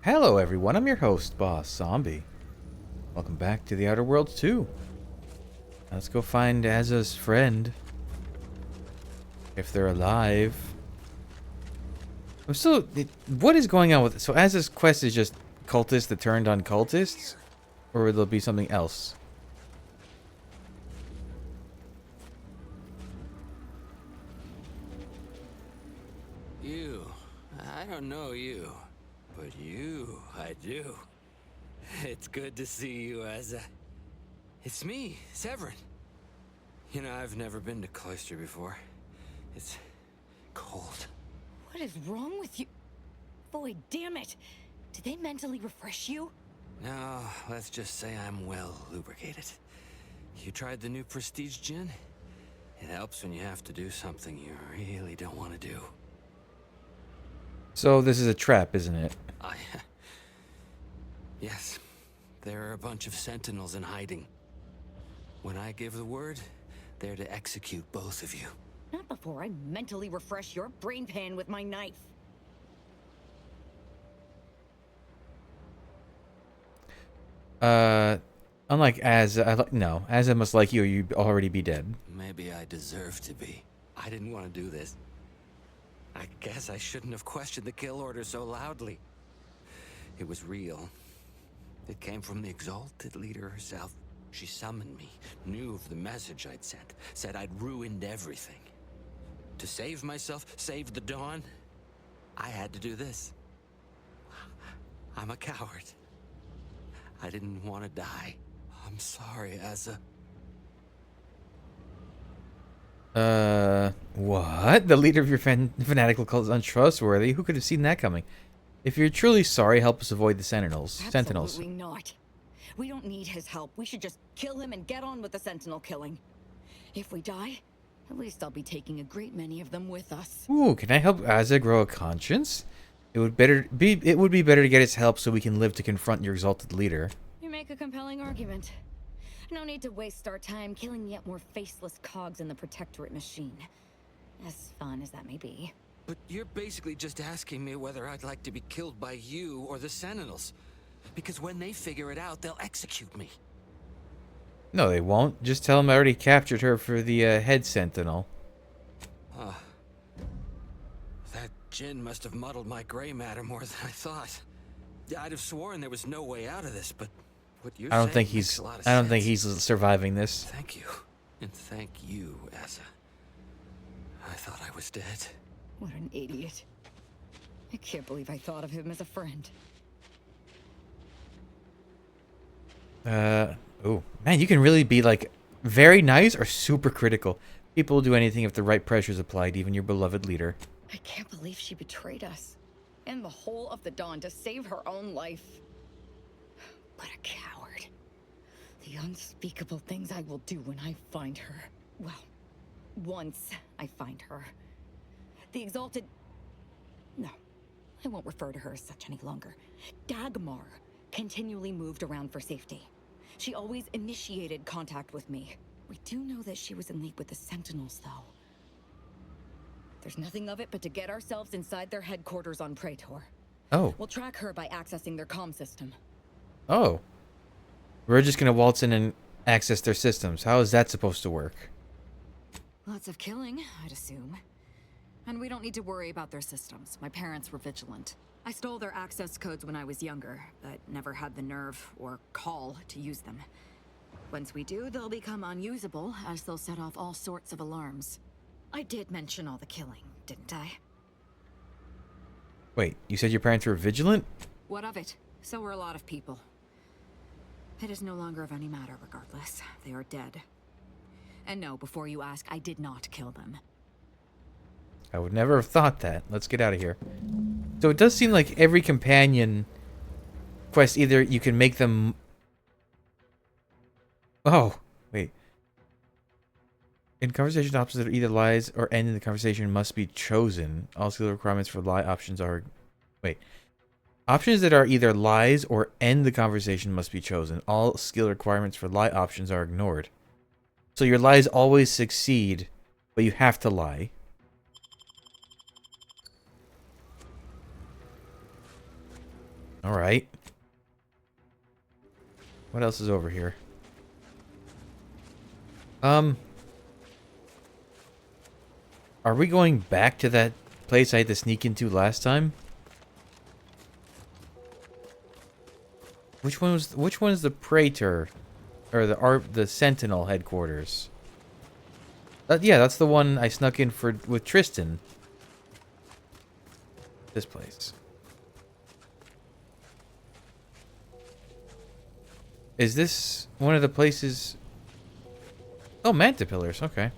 Hello everyone, I'm your host, Boss Zombie. Welcome back to the Outer Worlds 2. Let's go find Azza's friend. If they're alive. What is going on with it? So Azza's quest is just cultists that turned on cultists? Or will there be something else? You. I don't know you. But you, I do. It's good to see you, Azza. It's me, Severin. You know, I've never been to Cloister before. It's cold. What is wrong with you? Boy, damn it! Did they mentally refresh you? No, let's just say I'm well lubricated. You tried the new Prestige gin? It helps when you have to do something you really don't want to do. So this is a trap, isn't it? Yes. There are a bunch of sentinels in hiding. When I give the word, they're to execute both of you. Not before I mentally refresh your brain pan with my knife. Unlike Azza, no. Azza must like you or you'd already be dead. Maybe I deserve to be. I didn't want to do this. I guess I shouldn't have questioned the kill order so loudly. It was real. It came from the Exalted Leader herself. She summoned me, knew of the message I'd sent, said I'd ruined everything. To save myself, save the Dawn, I had to do this. I'm a coward. I didn't want to die. I'm sorry, Azza. What? The leader of your fanatical cult is untrustworthy? Who could have seen that coming? If you're truly sorry, help us avoid the Sentinels. Absolutely not. We don't need his help. We should just kill him and get on with the Sentinel killing. If we die, at least I'll be taking a great many of them with us. Ooh, can I help Azza grow a conscience? It would be better to get his help so we can live to confront your exalted leader. You make a compelling argument. No need to waste our time killing yet more faceless cogs in the Protectorate machine. As fun as that may be. But you're basically just asking me whether I'd like to be killed by you or the Sentinels. Because when they figure it out, they'll execute me. No, they won't. Just tell them I already captured her for the head sentinel. That gin must have muddled my gray matter more than I thought. I'd have sworn there was no way out of this, but what you're I don't saying think makes he's a lot of I don't sense. think he's surviving this. Thank you. And thank you, Azza. I thought I was dead. What an idiot. I can't believe I thought of him as a friend. Oh, man, you can really be like very nice or super critical. People will do anything if the right pressure is applied, even your beloved leader. I can't believe she betrayed us. And the whole of the Dawn to save her own life. What a coward. The unspeakable things I will do when I find her. Well, once I find her. The Exalted... No, I won't refer to her as such any longer. Dagmar continually moved around for safety. She always initiated contact with me. We do know that she was in league with the Sentinels, though. There's nothing of it but to get ourselves inside their headquarters on Praetor. Oh. We'll track her by accessing their comm system. Oh. We're just gonna waltz in and access their systems. How is that supposed to work? Lots of killing, I'd assume. And we don't need to worry about their systems. My parents were vigilant. I stole their access codes when I was younger, but never had the nerve or call to use them. Once we do, they'll become unusable, as they'll set off all sorts of alarms. I did mention all the killing, didn't I? Wait, you said your parents were vigilant? What of it? So were a lot of people. It is no longer of any matter, regardless. They are dead. And no, before you ask, I did not kill them. I would never have thought that. Let's get out of here. So it does seem like every companion quest, either you can make them... Oh, wait. In conversation, options that either lies or end in the conversation must be chosen. All skill requirements for lie options are... Wait. Options that are either lies or end the conversation must be chosen. All skill requirements for lie options are ignored. So your lies always succeed, but you have to lie. Alright. What else is over here? Are we going back to that place I had to sneak into last time? Which one is the Praetor? Or the Sentinel headquarters? Yeah, that's the one I snuck in with Tristan. This place. Is this one of the places? Oh, Manta Pillars, okay.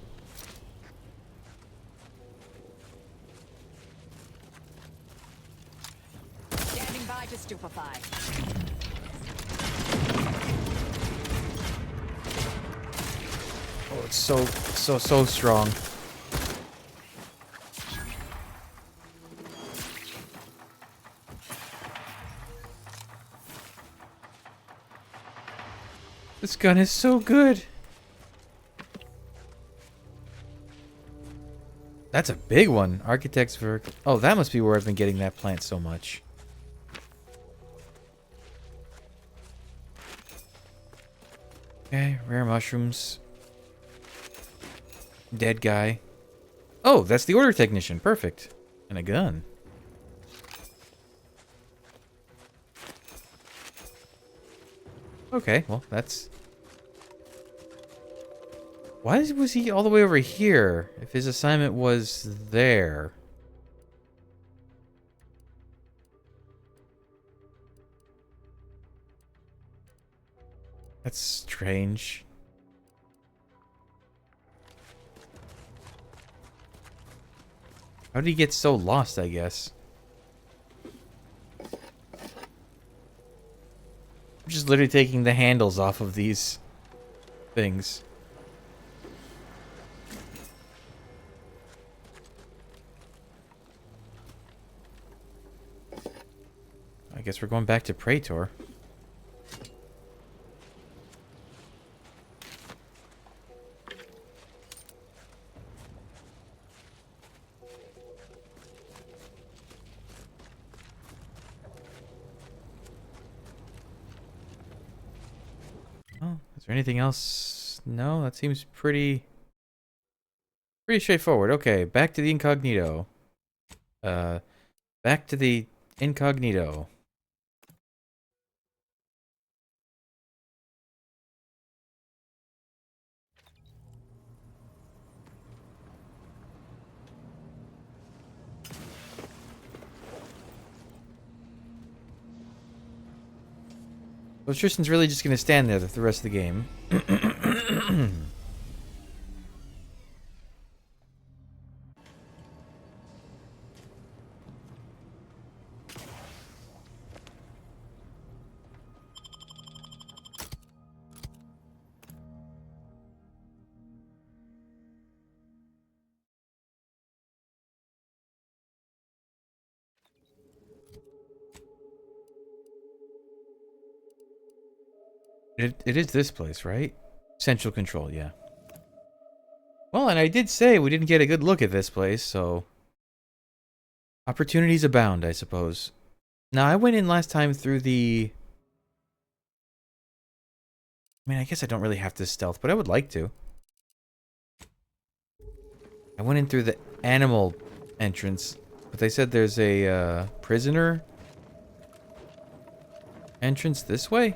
Standing by to stupefy. Oh, it's so strong. This gun is so good. That's a big one. Architect's vertical. Oh, that must be where I've been getting that plant so much. Okay, rare mushrooms. Dead guy. Oh, that's the order technician. Perfect. And a gun. Okay, well, that's... Why was he all the way over here if his assignment was there? That's strange. How did he get so lost, I guess? I'm just literally taking the handles off of these things. I guess we're going back to Praetor. Oh, is there anything else? No, that seems pretty straightforward. Okay, back to the incognito. Back to the incognito. So Tristan's really just gonna stand there the rest of the game. It is this place, right? Central Control, yeah. Well, and I did say we didn't get a good look at this place, so... Opportunities abound, I suppose. Now, I went in last time through the... I mean, I guess I don't really have to stealth, but I would like to. I went in through the animal entrance, but they said there's a prisoner entrance this way?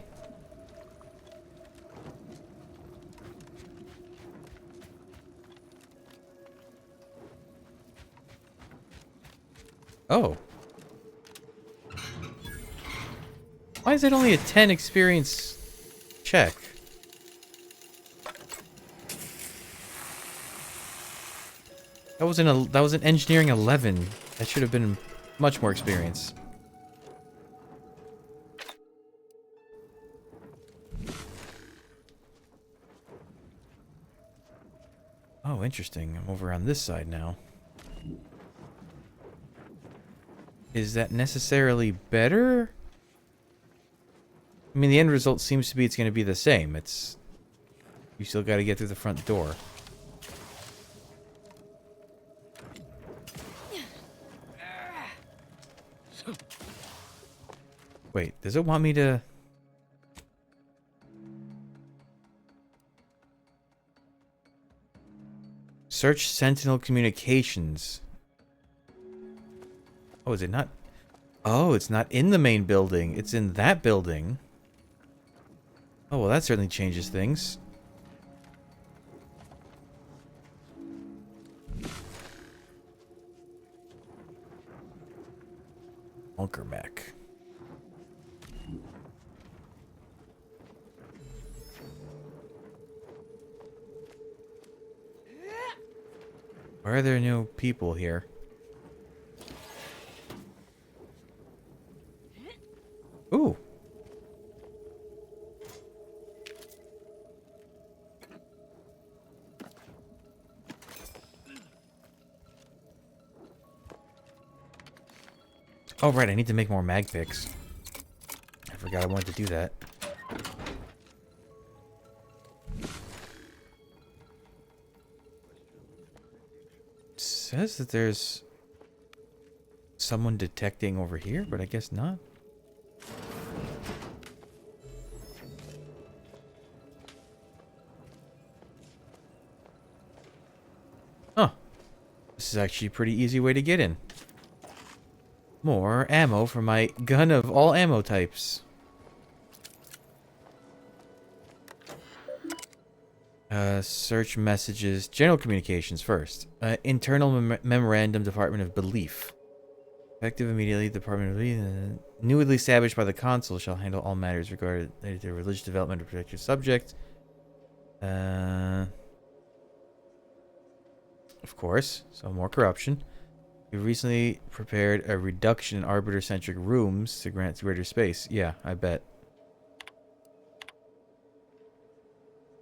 Oh. Why is it only a 10 experience check? That was an engineering 11. That should have been much more experience. Oh, interesting. I'm over on this side now. Is that necessarily better? I mean, the end result seems to be it's going to be the same. It's... You still got to get through the front door. Wait, does it want me to... Search Sentinel Communications. Oh, is it not? Oh, it's not in the main building. It's in that building. Oh, well, that certainly changes things. Bunker mech. Why are there no people here? Ooh. Oh, right, I need to make more mag picks. I forgot I wanted to do that. It says that there's someone detecting over here, but I guess not. Huh. This is actually a pretty easy way to get in. More ammo for my gun of all ammo types. Search messages. General communications first. Internal memorandum, Department of Belief. Effective immediately, Department of Belief. Newly established by the Consul shall handle all matters regarding to religious development of protected subject. Of course. So more corruption. We recently prepared a reduction in arbiter-centric rooms to grant greater space. Yeah, I bet.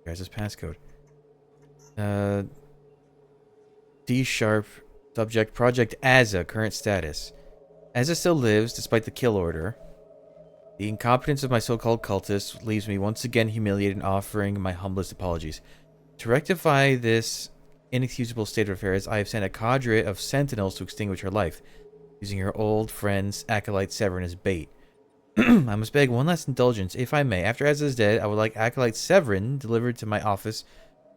There's this passcode. D sharp subject Project Azza current status. Azza still lives despite the kill order. The incompetence of my so-called cultists leaves me once again humiliated and offering my humblest apologies. To rectify this inexcusable state of affairs, I have sent a cadre of sentinels to extinguish her life, using her old friend's acolyte Severin as bait. I must beg one last indulgence, if I may. After Azza is dead, I would like acolyte Severin delivered to my office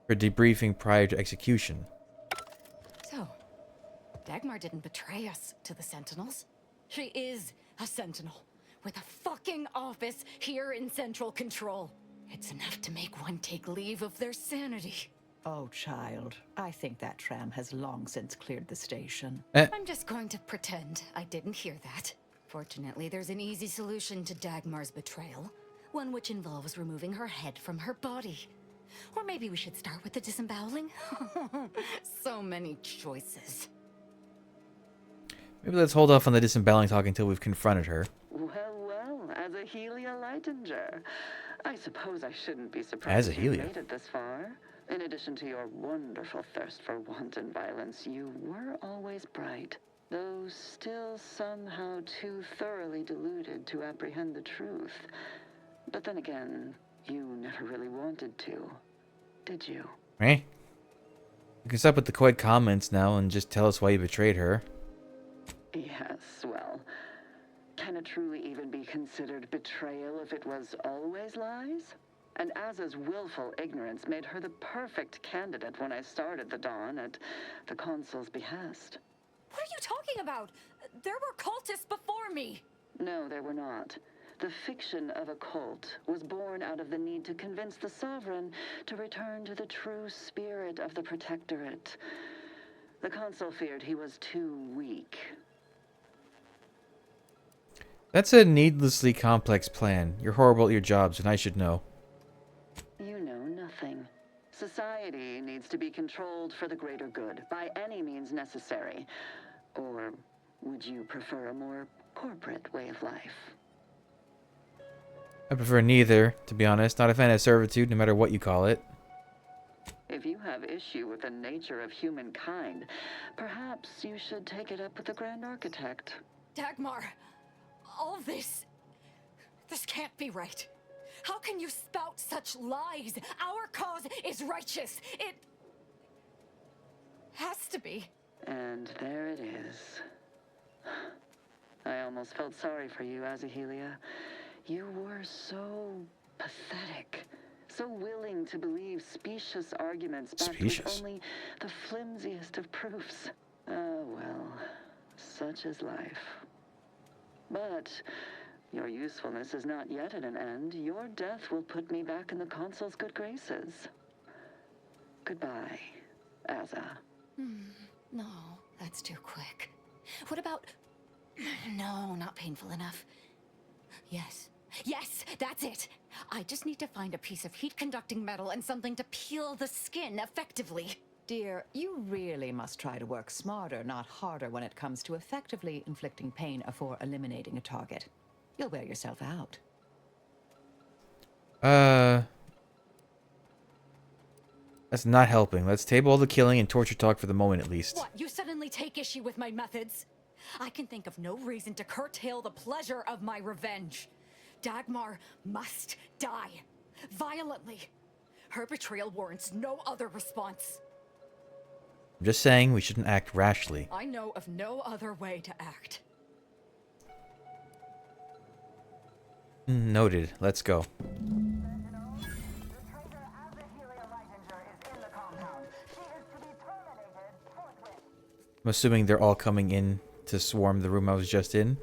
for debriefing prior to execution. So, Dagmar didn't betray us to the Sentinels. She is a Sentinel, with a fucking office here in Central Control. It's enough to make one take leave of their sanity. Oh, child, I think that tram has long since cleared the station. I'm just going to pretend I didn't hear that. Fortunately, there's an easy solution to Dagmar's betrayal. One which involves removing her head from her body. Or maybe we should start with the disemboweling? So many choices. Maybe let's hold off on the disemboweling talk until we've confronted her. Well, as a Helia Leitinger, I suppose I shouldn't be surprised As a you Helia. made it this far. In addition to your wonderful thirst for wanton violence, you were always bright, though still somehow too thoroughly deluded to apprehend the truth. But then again, you never really wanted to, did you? Eh? You can stop with the quick comments now and just tell us why you betrayed her. Yes, well, can it truly even be considered betrayal if it was always lies? And Azza's willful ignorance made her the perfect candidate when I started the Dawn at the Consul's behest. What are you talking about? There were cultists before me. No, there were not. The fiction of a cult was born out of the need to convince the Sovereign to return to the true spirit of the Protectorate. The Consul feared he was too weak. That's a needlessly complex plan. You're horrible at your jobs, and I should know. You know nothing. Society needs to be controlled for the greater good, by any means necessary. Or would you prefer a more corporate way of life? I prefer neither, to be honest. Not a fan of servitude, no matter what you call it. If you have issue with the nature of humankind, perhaps you should take it up with the Grand Architect. Dagmar, all this can't be right. How can you spout such lies? Our cause is righteous. It has to be. And there it is. I almost felt sorry for you, Azahelia. You were so pathetic. So willing to believe specious arguments backed with Specious? only the flimsiest of proofs. Ah, well, such is life. But your usefulness is not yet at an end. Your death will put me back in the Consul's good graces. Goodbye, Aza. No, that's too quick. What about... No, not painful enough. Yes. Yes, that's it! I just need to find a piece of heat-conducting metal and something to peel the skin effectively. Dear, you really must try to work smarter, not harder, when it comes to effectively inflicting pain before eliminating a target. You'll wear yourself out. That's not helping. Let's table all the killing and torture talk for the moment, at least. What, you suddenly take issue with my methods? I can think of no reason to curtail the pleasure of my revenge. Dagmar must die. Violently. Her betrayal warrants no other response. I'm just saying we shouldn't act rashly. I know of no other way to act. Noted. Let's go. I'm assuming they're all coming in to swarm the room I was just in.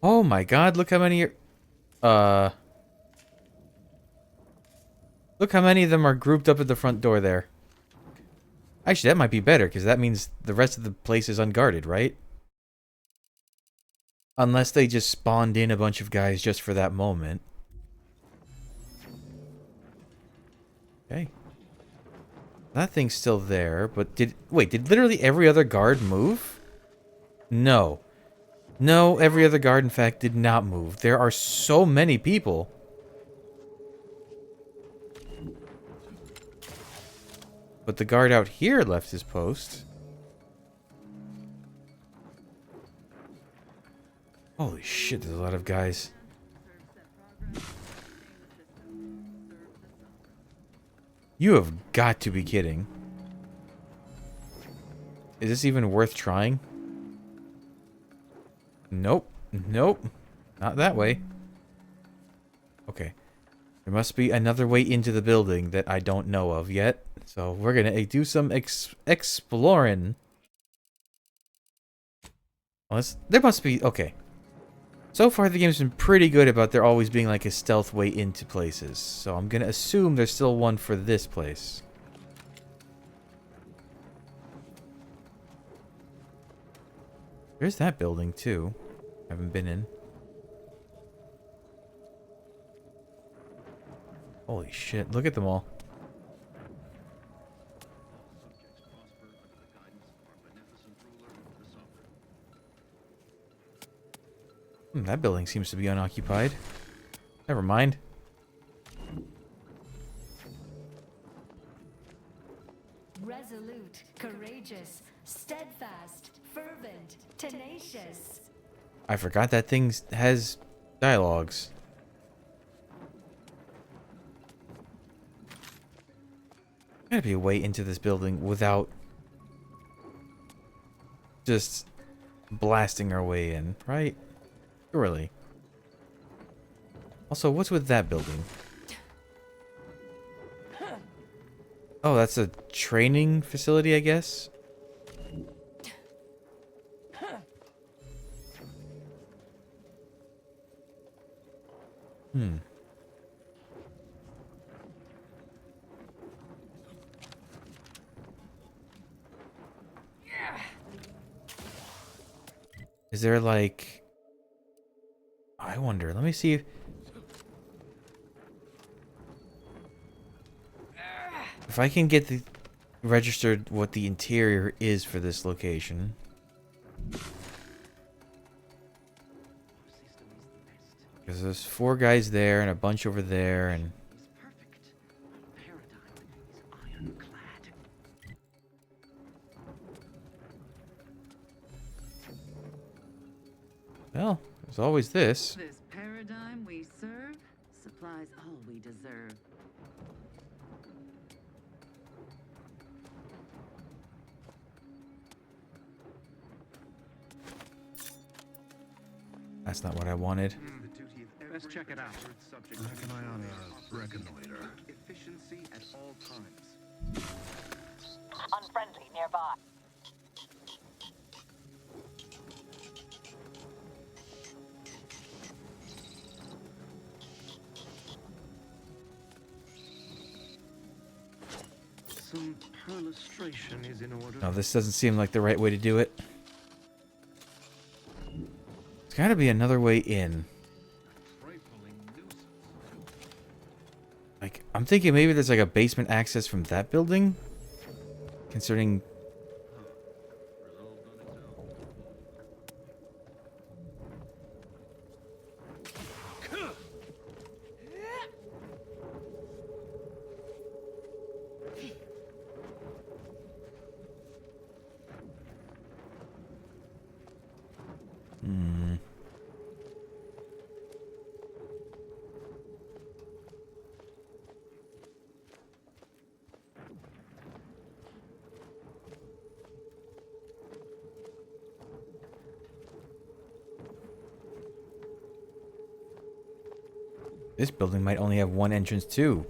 Oh my god, look how many are... Look how many of them are grouped up at the front door there. Actually, that might be better, because that means the rest of the place is unguarded, right? Unless they just spawned in a bunch of guys just for that moment. Okay. That thing's still there, but did... Wait, did literally every other guard move? No. No, every other guard, in fact, did not move. There are so many people. But the guard out here left his post. Holy shit, there's a lot of guys. You have got to be kidding. Is this even worth trying? Nope. Nope. Not that way. Okay. There must be another way into the building that I don't know of yet. So we're gonna do some exploring. Unless, there must be... Okay. So far the game's been pretty good about there always being like a stealth way into places. So I'm gonna assume there's still one for this place. There's that building too. Haven't been in. Holy shit, look at them all. That building seems to be unoccupied. Never mind. Resolute, courageous, steadfast, fervent, tenacious. I forgot that thing has dialogues. Gotta be a way into this building without just blasting our way in, right? Surely. Also, what's with that building? Oh, that's a training facility, I guess? Hmm. Is there like... I wonder. Let me see if I can get the registered what the interior is for this location. Because there's 4 guys there and a bunch over there and... Well, there's always this. This paradigm we serve supplies all we deserve. That's not what I wanted. Let's check it out. Reckon I oughta reconnoiter. Efficiency at all times. Unfriendly nearby. Some perlustration is in order. No, this doesn't seem like the right way to do it. There's gotta be another way in. Like, I'm thinking maybe there's like a basement access from that building? Concerning... Hmm. This building might only have one entrance too.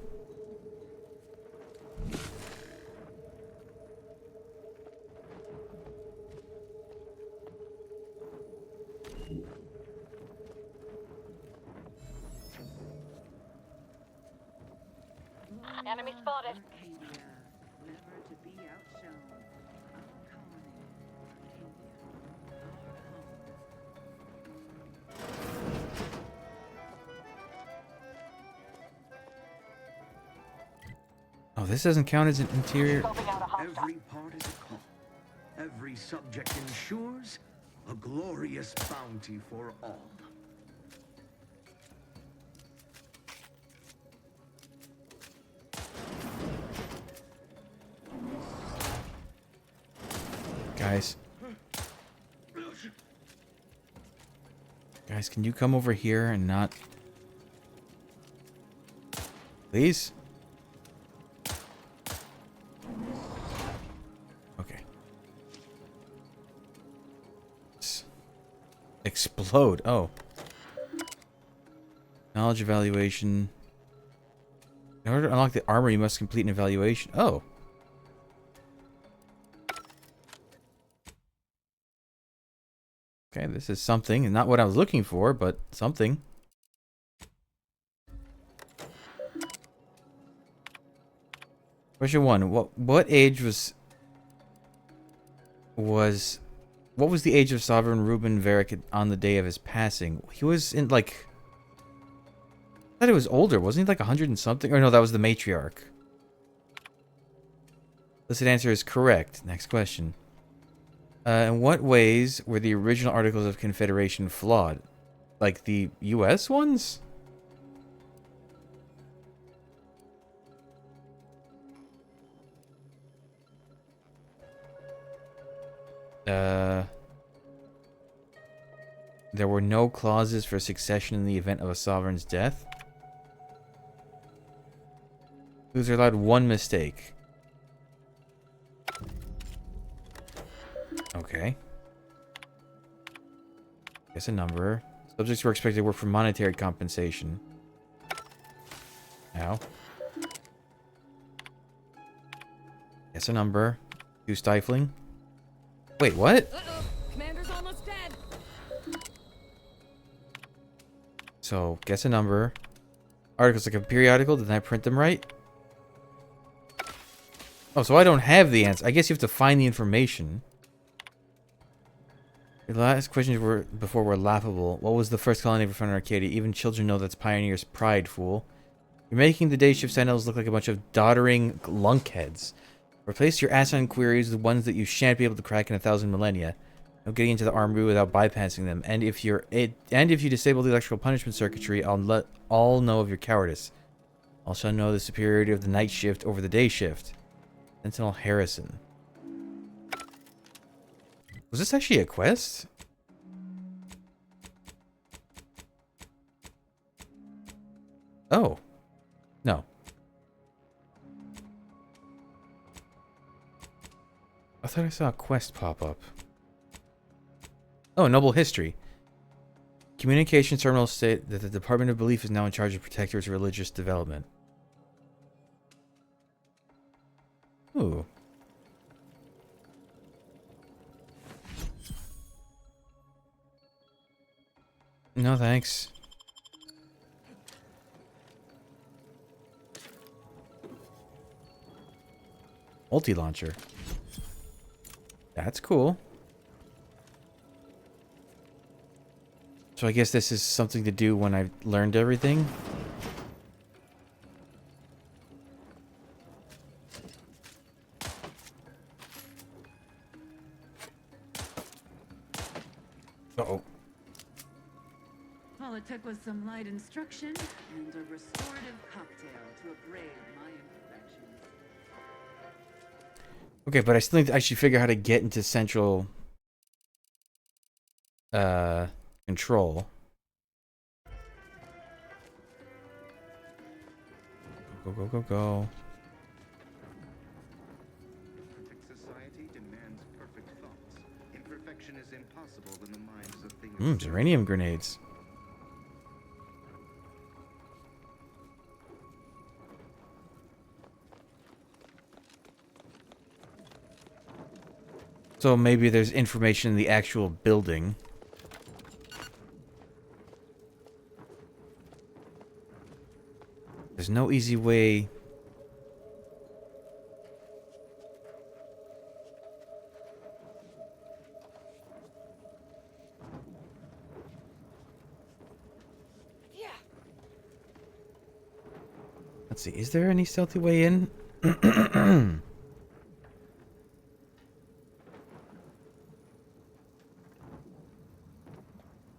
Enemy spotted. Arcadia, never to be outshone. Our colony, Arcadia, our home. Oh, this doesn't count as an interior. Scoping out a hostile. Every part is a call. Every subject ensures a glorious bounty for all. Guys. Guys, can you come over here and not... Please? Okay. Explode. Oh. Knowledge evaluation. In order to unlock the armor, you must complete an evaluation. Oh. Okay, this is something. Not what I was looking for, but something. Question 1. What age was what was the age of Sovereign Ruben Varric on the day of his passing? He was in like, I thought he was older. Wasn't he like 100 and something? Or no, that was the matriarch. Listed answer is correct. Next question. In what ways were the original Articles of Confederation flawed? Like the US ones? There were no clauses for succession in the event of a sovereign's death. Users are allowed one mistake. Okay. Guess a number. Subjects were expected to work for monetary compensation. Now. Guess a number. Too stifling. Wait, what? Uh-oh. Commander's almost dead. So, guess a number. Articles like a periodical. Did I print them right? Oh, so I don't have the answer. I guess you have to find the information. The last questions before were laughable. What was the first colony ever found in Arcadia? Even children know that's pioneer's pride, fool. You're making the day shift sentinels look like a bunch of doddering lunkheads. Replace your asinine queries with ones that you shan't be able to crack in 1,000 millennia. No getting into the armory without bypassing them. And if you disable the electrical punishment circuitry, I'll let all know of your cowardice. All shall know the superiority of the night shift over the day shift. Sentinel Harrison. Was this actually a quest? Oh. No. I thought I saw a quest pop up. Oh, Noble History. Communications terminals state that the Department of Belief is now in charge of Protector's religious development. Ooh. No, thanks. Multi-launcher. That's cool. So I guess this is something to do when I've learned everything. Uh-oh. All it took was some light instruction and a restorative cocktail to abrade my imperfections. Okay, but I still think I should figure out how to get into central control. Go, go, go, go. Perfect society demands perfect thoughts. Imperfection is impossible when the mind is a thing of Uranium grenades. So maybe there's information in the actual building. There's no easy way. Let's see, is there any stealthy way in?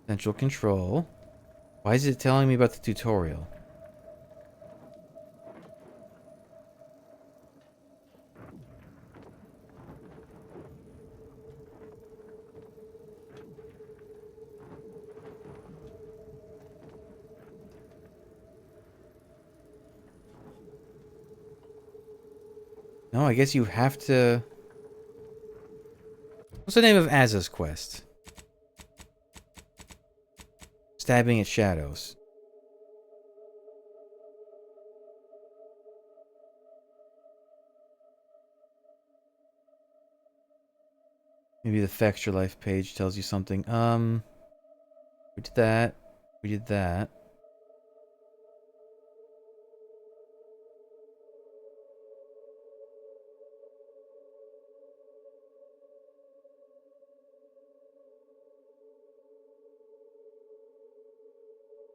Central control. Why is it telling me about the tutorial? No, I guess you have to... What's the name of Azza's quest? Stabbing at shadows. Maybe the Facts Your Life page tells you something. We did that. We did that.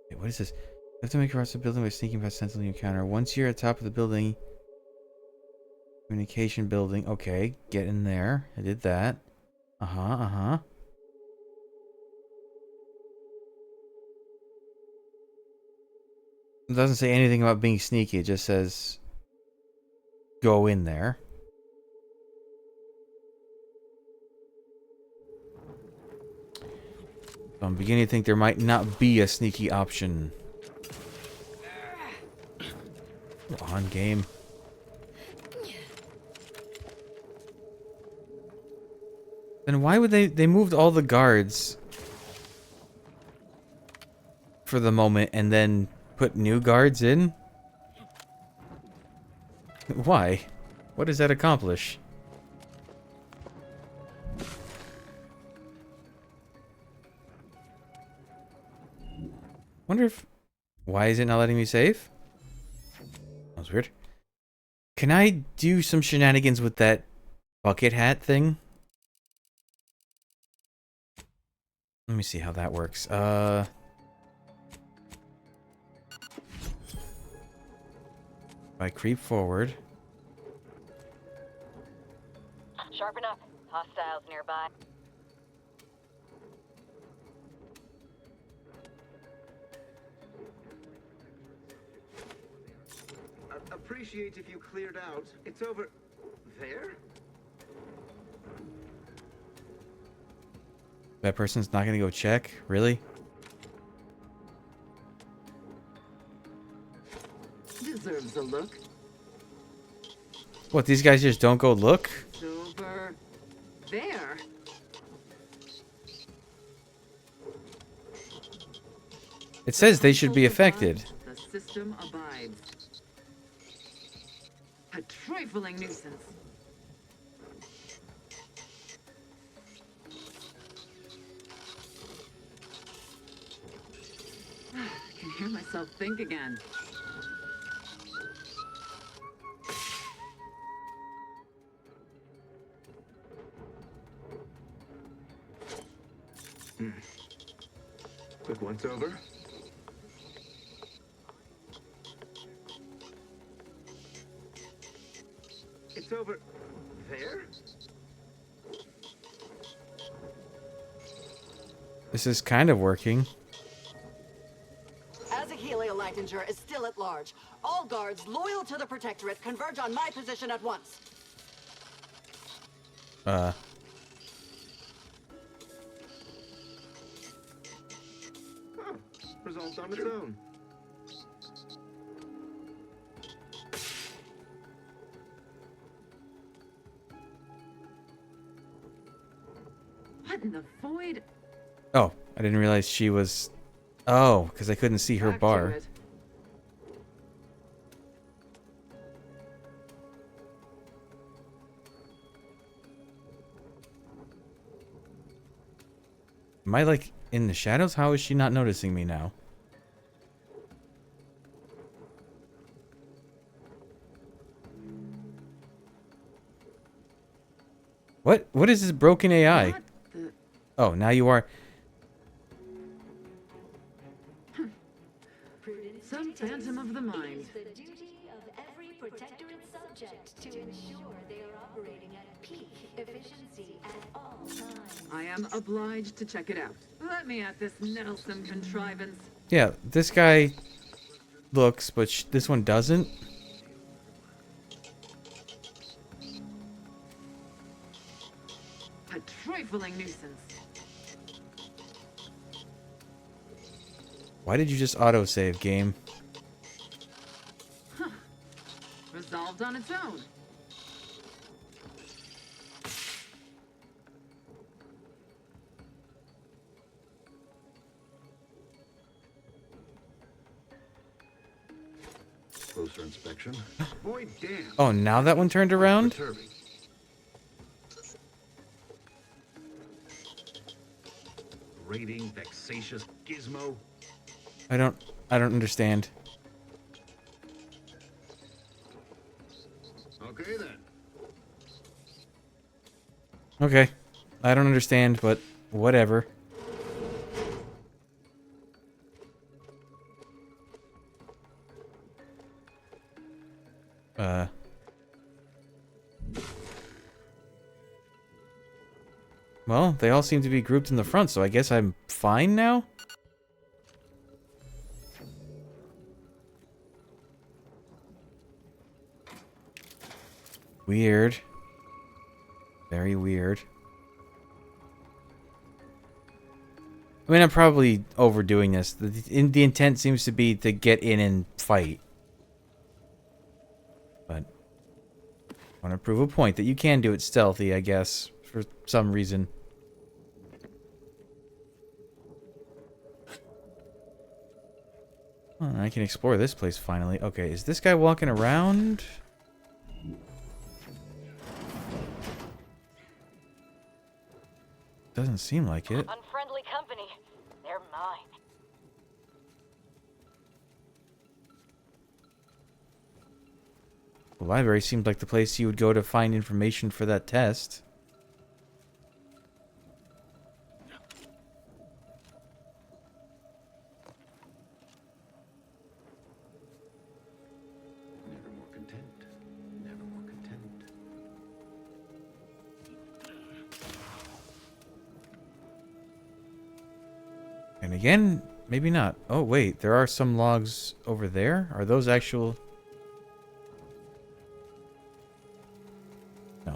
Wait, what is this? You have to make across the building by sneaking past sentinel you encounter. Once you're at the top of the building, communication building. Okay, get in there. I did that. Uh-huh. It doesn't say anything about being sneaky. It just says go in there. So I'm beginning to think there might not be a sneaky option. Come on, game. Then why would they moved all the guards for the moment and then put new guards in? Why? What does that accomplish? Wonder if... Why is it not letting me save? That was weird. Can I do some shenanigans with that bucket hat thing? Let me see how that works. If I creep forward. Sharpen up. Hostiles nearby. Appreciate if you cleared out. It's over there? That person's not gonna go check? Really? Deserves a look. What, these guys just don't go look? Over there. It says they should be affected. The system abides. A trifling nuisance. I can hear myself think again. Quick once over. It's over there? This is kind of working. As a Heliolightinger is still at large, all guards loyal to the Protectorate converge on my position at once. Huh. Resolved on its own. What in the void? Oh, I didn't realize she was... Oh, because I couldn't see her Back to bar. it. Am I, like, in the shadows? How is she not noticing me now? What? What is this broken AI? What the- Oh, now you are... Some phantom of the mind. It is the duty of every Protectorate subject to ensure they are operating at peak efficiency at all times. I am obliged to check it out. Let me at this nettlesome contrivance. Yeah, this guy looks, but this one doesn't. A trifling nuisance. Why did you just autosave, game? Resolved on its own. Closer inspection. Boy, damn. Oh, now that one turned around? Perturbing. Grating, vexatious gizmo. I don't understand. Okay then. Okay. I don't understand, but whatever. Well, they all seem to be grouped in the front, so I guess I'm fine now? Weird. Very weird. I mean, I'm probably overdoing this. The intent seems to be to get in and fight. But I want to prove a point that you can do it stealthy, I guess, for some reason. Oh, I can explore this place finally. Okay, is this guy walking around? Doesn't seem like it. Unfriendly company. They're mine. The library seemed like the place you would go to find information for that test. Never more content. Never more content. And again, maybe not. Oh, wait. There are some logs over there? Are those actual... No.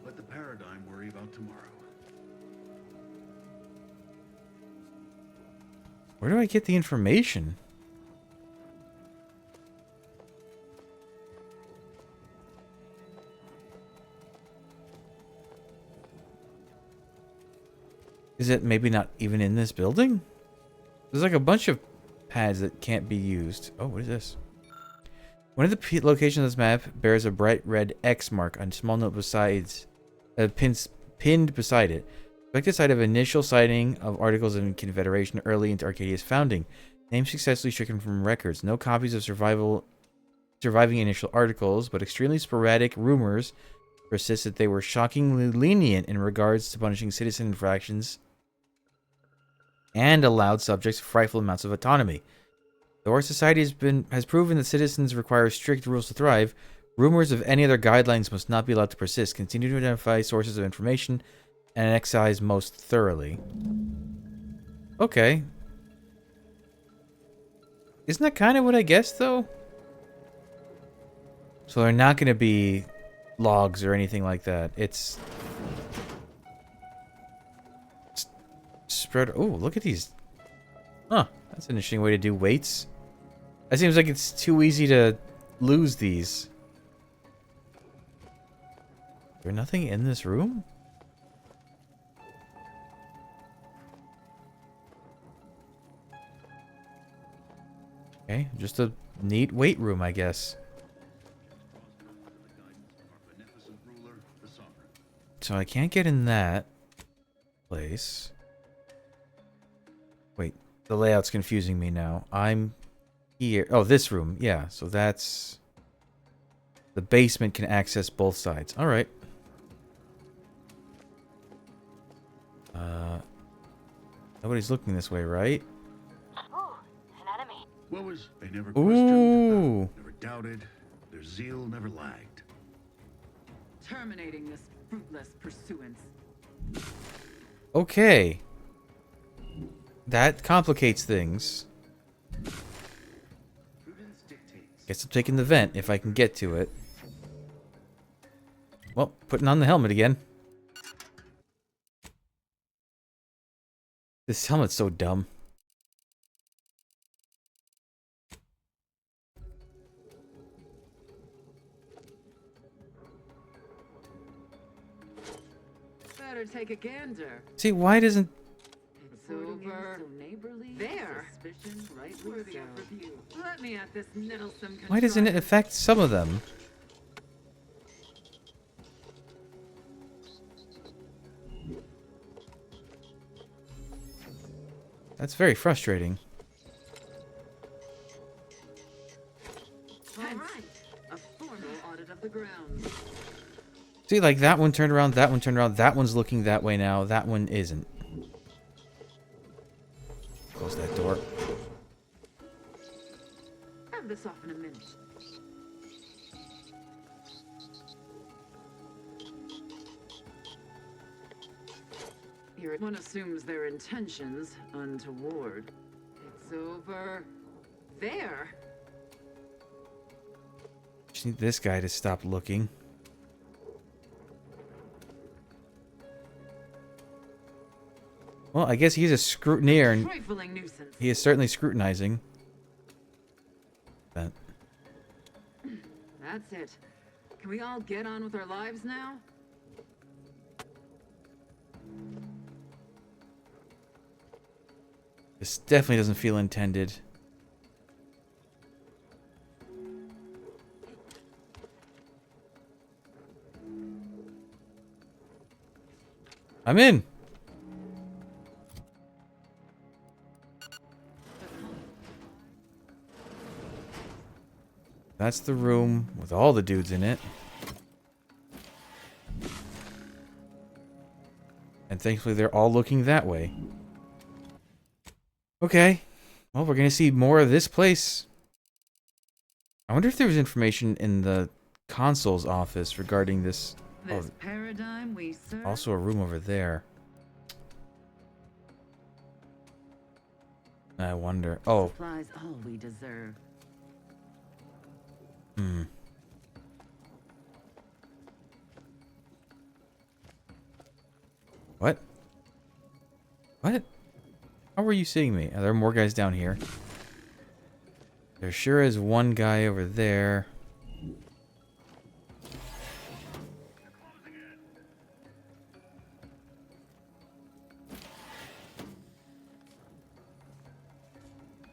Let the paradigm worry about tomorrow. Where do I get the information? Is it maybe not even in this building? There's like a bunch of pads that can't be used. Oh, what is this? One of the locations on this map bears a bright red X mark on a small note pinned beside it. Selected site of initial sighting of articles of Confederation early into Arcadia's founding. Name successfully stricken from records. No copies of surviving initial articles, but extremely sporadic rumors persist that they were shockingly lenient in regards to punishing citizen infractions and allowed subjects frightful amounts of autonomy. Though our society has proven that citizens require strict rules to thrive, rumors of any other guidelines must not be allowed to persist. Continue to identify sources of information and excise most thoroughly. Okay. Isn't that kind of what I guessed, though? So they're not going to be logs or anything like that. It's spread. Oh, look at these. Huh. That's an interesting way to do weights. It seems like it's too easy to lose these. Is there nothing in this room? Okay, just a neat weight room, I guess. So I can't get in that place. Wait, the layout's confusing me now. I'm here. Oh, this room. Yeah, so that's... The basement can access both sides. Alright. Nobody's looking this way, right? Ooh, an enemy. What was? They never Ooh. questioned, never doubted. Their zeal never lagged. Terminating this fruitless pursuance. Okay. That complicates things. Guess I'm taking the vent if I can get to it. Well, putting on the helmet again. This helmet's so dumb. Better take a gander. See, why doesn't... It's over. There. Worthy of review. Let me at this nettlesome. Why doesn't it affect some of them? That's very frustrating. All right. A formal audit of the grounds. See, like that one turned around, that one turned around, that one's looking that way now, that one isn't. Close that door. Have this off in a minute. Here, one assumes their intentions untoward. It's over there. Just need this guy to stop looking. Well, I guess he's a scrutineer, and Trifling nuisance. he is certainly scrutinizing. But That's it. Can we all get on with our lives now? this definitely doesn't feel intended. I'm in. That's the room with all the dudes in it. And thankfully they're all looking that way. Okay. Well, we're going to see more of this place. I wonder if there was information in the consul's office regarding this. This paradigm we serve. Also a room over there. I wonder. Oh. Supplies all we deserve. Hmm. What? What? How are you seeing me? Are there more guys down here? There sure is one guy over there.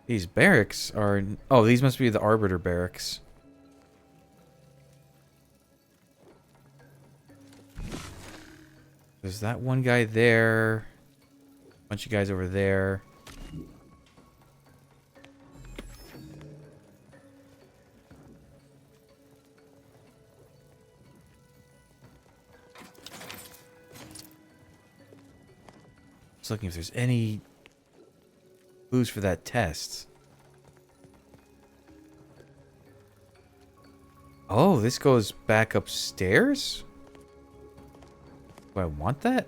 These barracks are... Oh, these must be the Arbiter barracks. There's that one guy there. Bunch of guys over there. Just looking if there's any clues for that test. Oh, this goes back upstairs? Do I want that?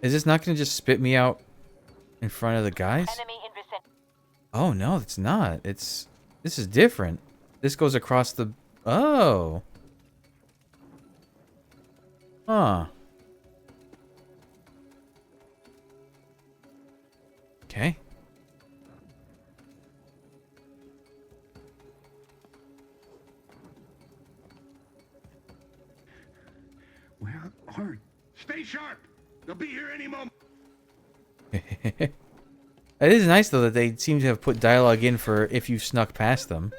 Is this not going to just spit me out in front of the guys? Oh, no, it's not. This is different. This goes across the... Oh. Huh. Okay. Where are... Stay sharp! They'll be here any moment. It is nice, though, that they seem to have put dialogue in for if you snuck past them.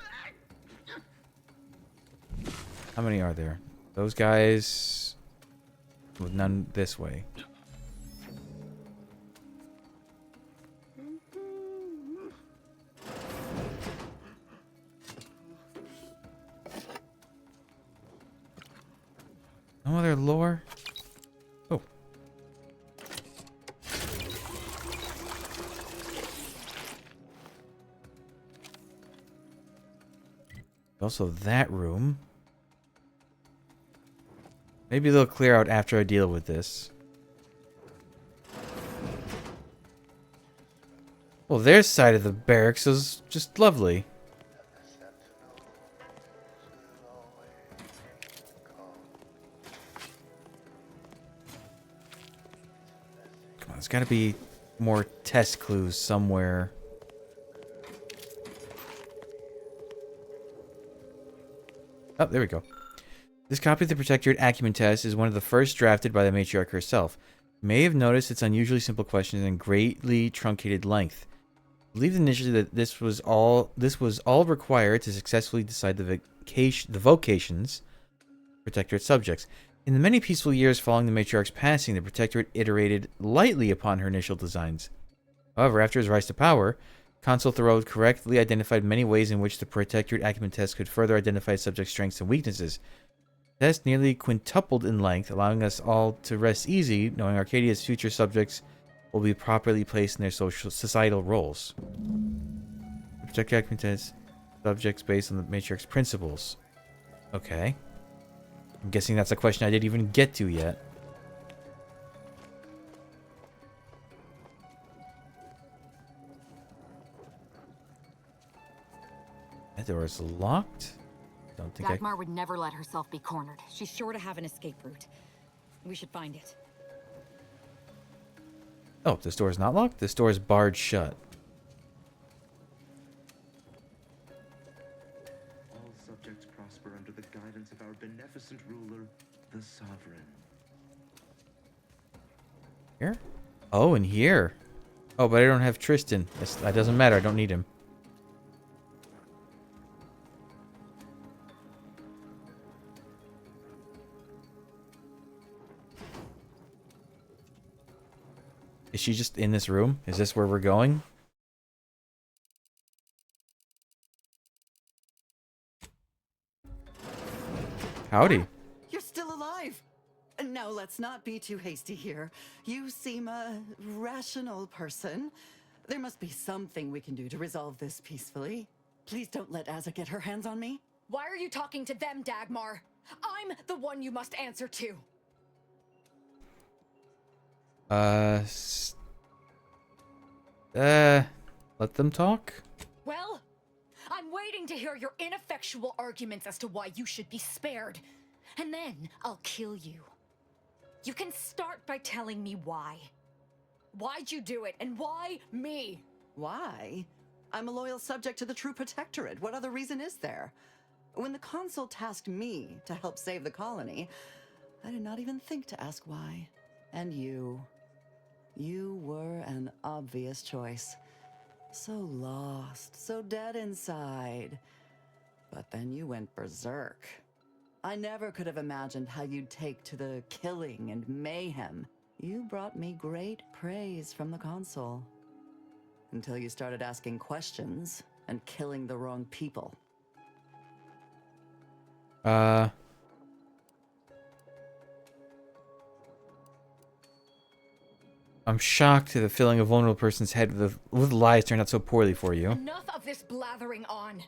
How many are there? Those guys... With none this way. No other lore? Oh. Also that room. Maybe they'll clear out after I deal with this. Well, their side of the barracks is just lovely. Come on, there's got to be more test clues somewhere. Oh, there we go. This copy of the Protectorate Acumen Test is one of the first drafted by the Matriarch herself. You may have noticed its unusually simple questions and greatly truncated length. I believed initially that this was all required to successfully decide the vocations of Protectorate subjects. In the many peaceful years following the Matriarch's passing, the Protectorate iterated lightly upon her initial designs. However, after his rise to power, Consul Thoreau correctly identified many ways in which the Protectorate Acumen Test could further identify subject strengths and weaknesses. The test nearly quintupled in length, allowing us all to rest easy, knowing Arcadia's future subjects will be properly placed in their societal roles. The Protectorate Acumen Test subjects based on the Matriarch's principles. Okay. I'm guessing that's a question I didn't even get to yet. That door is locked. Don't think Dagmar would never let herself be cornered. She's sure to have an escape route. We should find it. Oh, this door is not locked? This door is barred shut. All subjects prosper under the guidance of our beneficent ruler, the Sovereign. Here? Oh, and here. Oh, but I don't have Tristan. That doesn't matter. I don't need him. Is she just in this room? Is this where we're going? Howdy. You're still alive. Now, let's not be too hasty here. You seem a rational person. There must be something we can do to resolve this peacefully. Please don't let Azza get her hands on me. Why are you talking to them, Dagmar? I'm the one you must answer to. Let them talk? Well, I'm waiting to hear your ineffectual arguments as to why you should be spared. And then I'll kill you. You can start by telling me why. Why'd you do it, and why me? Why? I'm a loyal subject to the True Protectorate. What other reason is there? When the Consul tasked me to help save the colony, I did not even think to ask why. And you. You were an obvious choice. So lost, so dead inside. But then you went berserk. I never could have imagined how you'd take to the killing and mayhem. You brought me great praise from the Consul. Until you started asking questions and killing the wrong people. I'm shocked that filling a vulnerable person's head with lies turned out so poorly for you. Enough of this blathering on.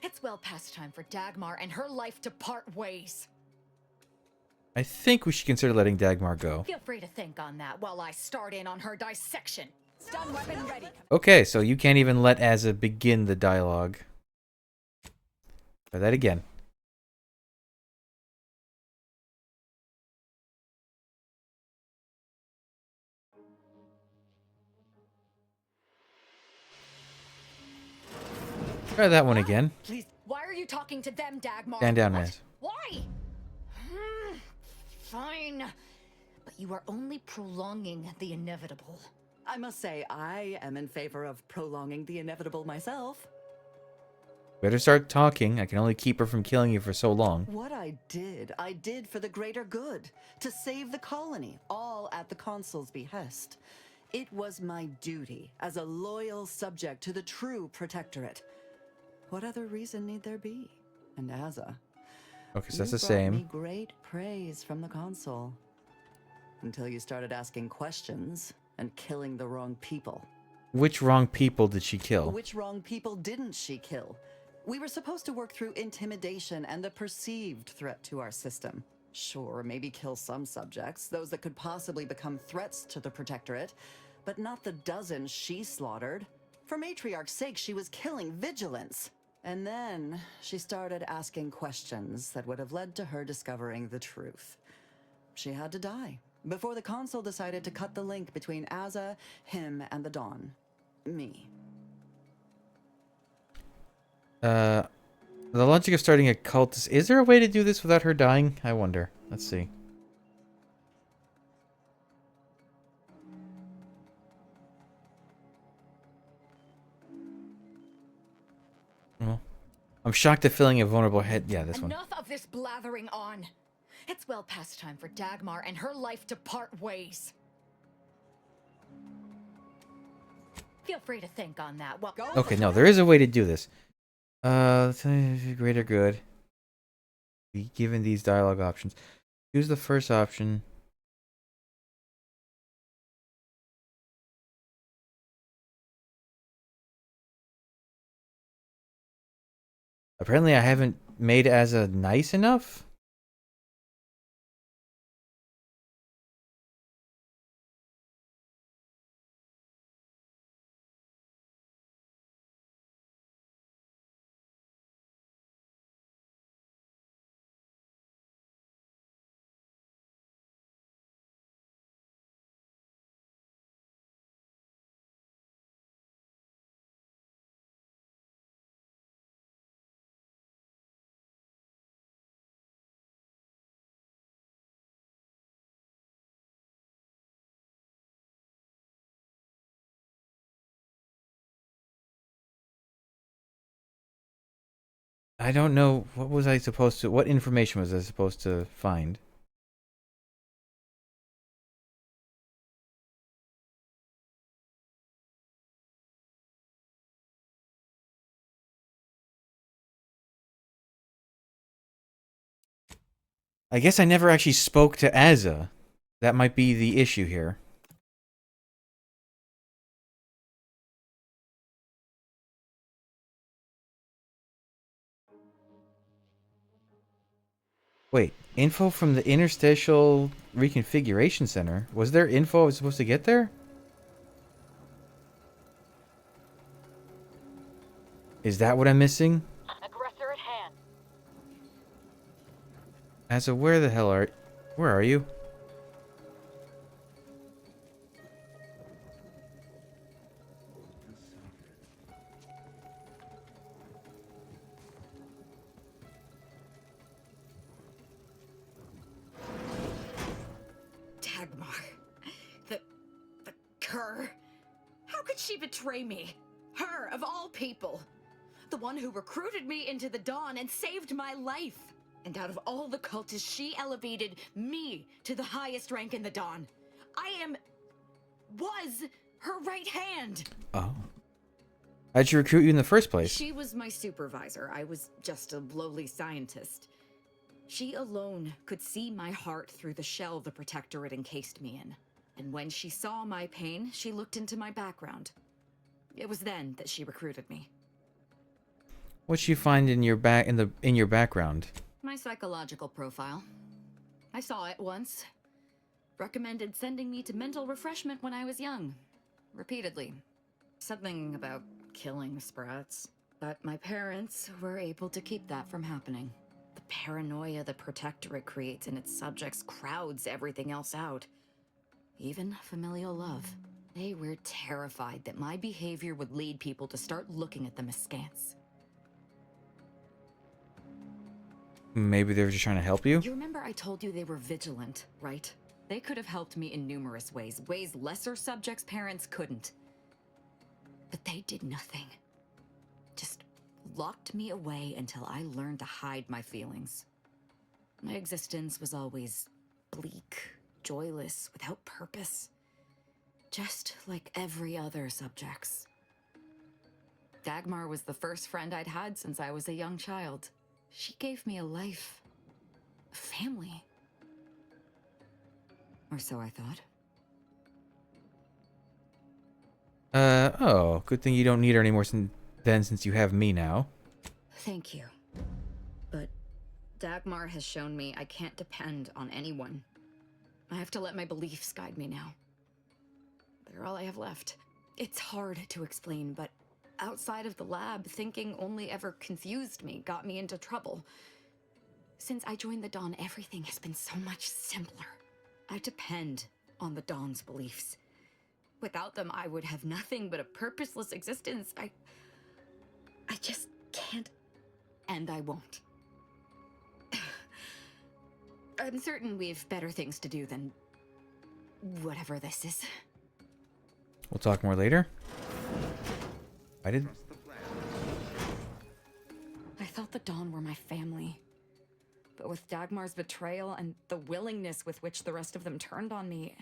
It's well past time for Dagmar and her life to part ways. I think we should consider letting Dagmar go. Feel free to think on that while I start in on her dissection. Stun weapon ready. Okay, so you can't even let Azza begin the dialogue. Try that again. Try that one again. Please. Why are you talking to them, Dagmar? Stand down, What? Maz. Why? Fine. But you are only prolonging the inevitable. I must say, I am in favor of prolonging the inevitable myself. Better start talking. I can only keep her from killing you for so long. What I did for the greater good. To save the colony, all at the Consul's behest. It was my duty as a loyal subject to the true Protectorate. What other reason need there be? And Azza. Okay, so that's you the brought same. me great praise from the Consul. Until you started asking questions and killing the wrong people. Which wrong people did she kill? Which wrong people didn't she kill? We were supposed to work through intimidation and the perceived threat to our system. Sure, maybe kill some subjects, those that could possibly become threats to the Protectorate, but not the dozens she slaughtered. For Matriarch's sake, she was killing vigilance. And then she started asking questions that would have led to her discovering the truth. She had to die before the Consul decided to cut the link between Azza, him, and the Dawn. Me. The logic of starting a cult is there a way to do this without her dying? I wonder. Let's see. Well, I'm shocked that filling a vulnerable head. Yeah, this one. Enough of this blathering on. It's well past time for Dagmar and her life to part ways. Feel free to think on that. Well, Okay, no, there is a way to do this. Greater good. Be given these dialogue options. Choose the first option. Apparently I haven't made Azza nice enough. I don't know. What was I supposed to... What information was I supposed to find? I guess I never actually spoke to Azza. That might be the issue here. Wait, info from the Interstitial Reconfiguration Center? Was there info I was supposed to get there? Is that what I'm missing? Aggressor at hand. Azza, where the hell are... Where are you? she betray me? Her, of all people. The one who recruited me into the Dawn and saved my life. And out of all the cultists, she elevated me to the highest rank in the Dawn. Was her right hand. Oh. How'd she recruit you in the first place? She was my supervisor. I was just a lowly scientist. She alone could see my heart through the shell the Protectorate encased me in. And when she saw my pain, she looked into my background. It was then that she recruited me. What'd she find in your background? My psychological profile. I saw it once. Recommended sending me to mental refreshment when I was young. Repeatedly. Something about killing sprats. But my parents were able to keep that from happening. The paranoia the Protectorate creates in its subjects crowds everything else out. Even familial love. They were terrified that my behavior would lead people to start looking at them askance. Maybe they were just trying to help you? You remember I told you they were vigilant, right? They could have helped me in numerous ways, ways lesser subjects' parents couldn't. But they did nothing. Just locked me away until I learned to hide my feelings. My existence was always bleak, joyless, without purpose. Just like every other subject's. Dagmar was the first friend I'd had since I was a young child. She gave me a life. A family. Or so I thought. Oh, good thing you don't need her anymore since you have me now. Thank you. But Dagmar has shown me I can't depend on anyone. I have to let my beliefs guide me now. They're all I have left. It's hard to explain, but outside of the lab, thinking only ever confused me, got me into trouble. Since I joined the Dawn, everything has been so much simpler. I depend on the Dawn's beliefs. Without them, I would have nothing but a purposeless existence. I just can't, and I won't. I'm certain we've better things to do than whatever this is. We'll talk more later. I thought the Dawn were my family. But with Dagmar's betrayal and the willingness with which the rest of them turned on me,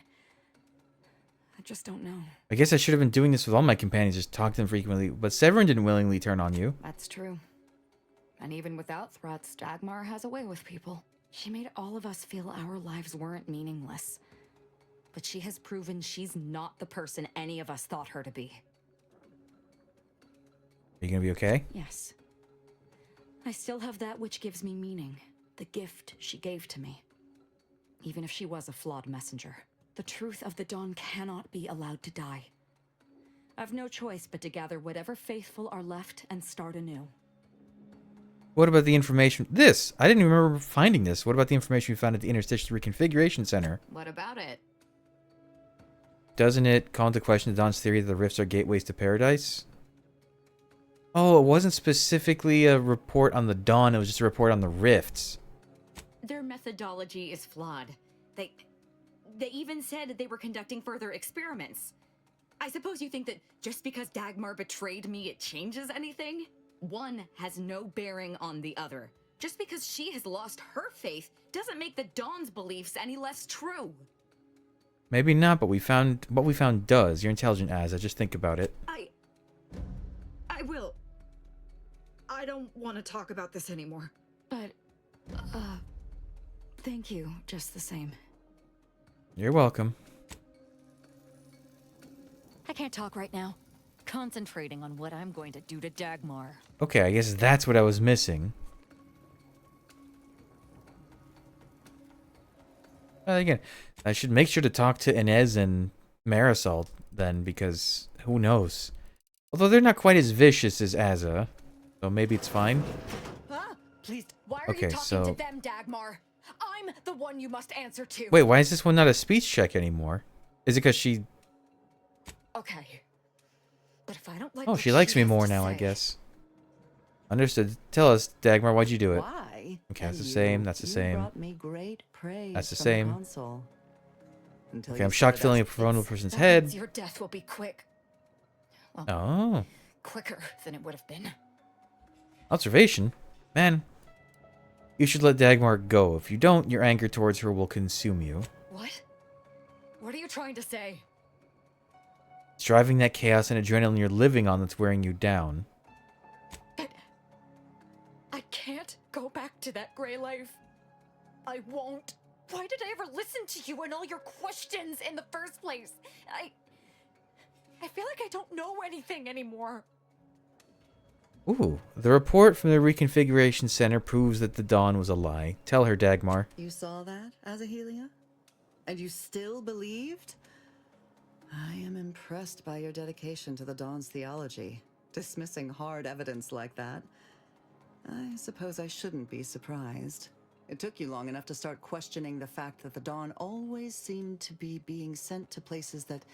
I just don't know. I guess I should have been doing this with all my companions, just talk to them frequently, but Severin didn't willingly turn on you. That's true. And even without threats, Dagmar has a way with people. She made all of us feel our lives weren't meaningless. But she has proven she's not the person any of us thought her to be. Are you gonna be okay? Yes. I still have that which gives me meaning. The gift she gave to me. Even if she was a flawed messenger. The truth of the Dawn cannot be allowed to die. I've no choice but to gather whatever faithful are left and start anew. What about the information? This! I didn't even remember finding this. What about the information we found at the Interstitial Reconfiguration Center? What about it? Doesn't it call into question the Dawn's theory that the rifts are gateways to paradise? Oh, it wasn't specifically a report on the Dawn, it was just a report on the rifts. Their methodology is flawed. They even said they were conducting further experiments. I suppose you think that just because Dagmar betrayed me, it changes anything? One has no bearing on the other. Just because she has lost her faith doesn't make the Dawn's beliefs any less true. Maybe not, but what we found does. You're intelligent, Azza. Just think about it. I will. I don't want to talk about this anymore. But, thank you just the same. You're welcome. I can't talk right now. Concentrating on what I'm going to do to Dagmar. Okay, I guess that's what I was missing. Again, I should make sure to talk to Inez and Marisol then, because who knows? Although they're not quite as vicious as Azza, so maybe it's fine. Please. Why are you talking to them, Dagmar? I'm the one you must answer to. Wait, why is this one not a speech check anymore? Is it because she... Okay. But if I don't like Oh, she likes me more now, I guess. Understood. Tell us, Dagmar, why'd you do it? Why? Okay, that's the same. That's the same. Brought me great praise That's the from same. Council. Okay, I'm shocked filling a vulnerable person's head. Your death will be quick. Well, Oh. quicker than it would have been. Observation? Man. You should let Dagmar go. If you don't, your anger towards her will consume you. What? What are you trying to say? It's driving that chaos and adrenaline you're living on that's wearing you down. I can't go back to that gray life. I won't. Why did I ever listen to you and all your questions in the first place? I feel like I don't know anything anymore. Ooh. The report from the Reconfiguration Center proves that the Dawn was a lie. Tell her, Dagmar. You saw that, Azahelia? And you still believed? I am impressed by your dedication to the Dawn's theology. Dismissing hard evidence like that. I suppose I shouldn't be surprised. It took you long enough to start questioning the fact that the Dawn always seemed to be being sent to places that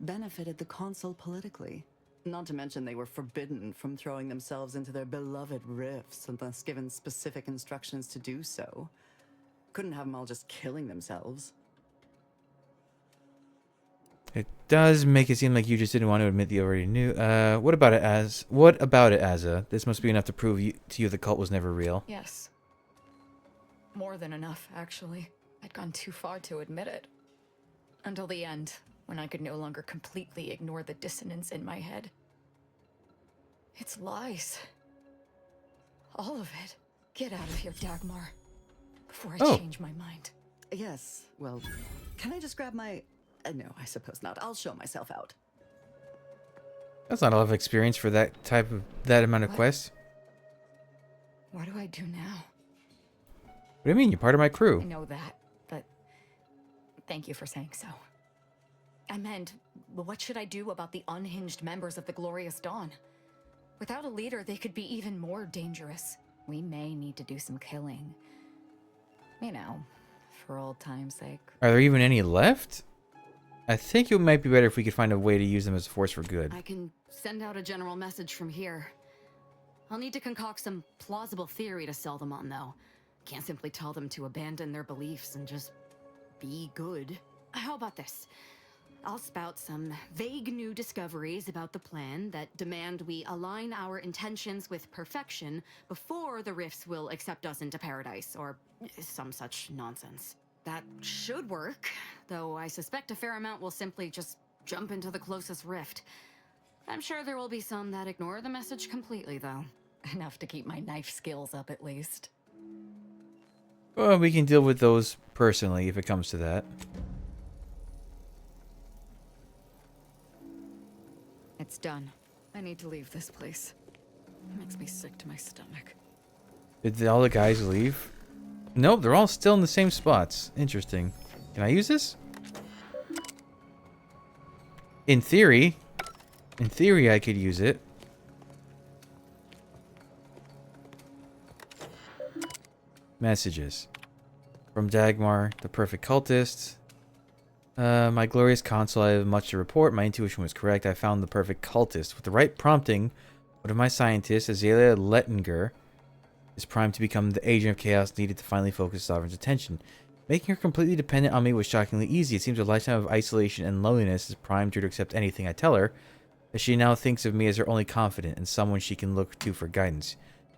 benefited the Consul politically. Not to mention they were forbidden from throwing themselves into their beloved rifts unless given specific instructions to do so. Couldn't have them all just killing themselves. It does make it seem like you just didn't want to admit you already knew. What about it, Azza? This must be enough to prove to you the cult was never real. Yes. More than enough, actually. I'd gone too far to admit it. Until the end, when I could no longer completely ignore the dissonance in my head. It's lies. All of it. Get out of here, Dagmar. Before I change my mind. Yes, well, can I just grab my... no, I suppose not. I'll show myself out. That's not a lot of experience for that amount of quests. What do I do now? What do you mean? You're part of my crew. I know that, but thank you for saying so. I meant, what should I do about the unhinged members of the Glorious Dawn? Without a leader, they could be even more dangerous. We may need to do some killing. You know, for old time's sake. Are there even any left? I think it might be better if we could find a way to use them as a force for good. I can send out a general message from here. I'll need to concoct some plausible theory to sell them on, though. Can't simply tell them to abandon their beliefs and just be good. How about this? I'll spout some vague new discoveries about the plan that demand we align our intentions with perfection before the Rifts will accept us into paradise, or some such nonsense. That should work, though I suspect a fair amount will simply just jump into the closest rift. I'm sure there will be some that ignore the message completely, though. Enough to keep my knife skills up, at least. Well, we can deal with those personally if it comes to that. It's done. I need to leave this place. It makes me sick to my stomach. Did all the guys leave? Nope, they're all still in the same spots. Interesting. Can I use this? In theory, I could use it. Messages. From Dagmar, the perfect cultist. My glorious consul, I have much to report. My intuition was correct. I found the perfect cultist. With the right prompting, one of my scientists, Azalea Lettinger, is primed to become the agent of chaos needed to finally focus Sovereign's attention. Making her completely dependent on me was shockingly easy. It seems a lifetime of isolation and loneliness has primed her to accept anything I tell her, as she now thinks of me as her only confidant and someone she can look to for guidance.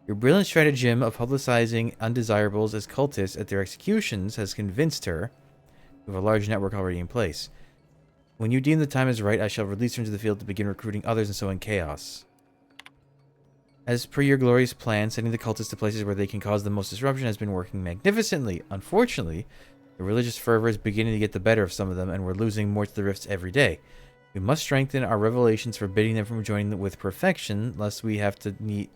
Your brilliant stratagem of publicizing undesirables as cultists at their executions has convinced her. We have a large network already in place. When you deem the time is right, I shall release her into the field to begin recruiting others and sowing chaos. As per your glorious plan, sending the cultists to places where they can cause the most disruption has been working magnificently. Unfortunately, the religious fervor is beginning to get the better of some of them, and we're losing more to the rifts every day. We must strengthen our revelations, forbidding them from joining with perfection, lest we have to need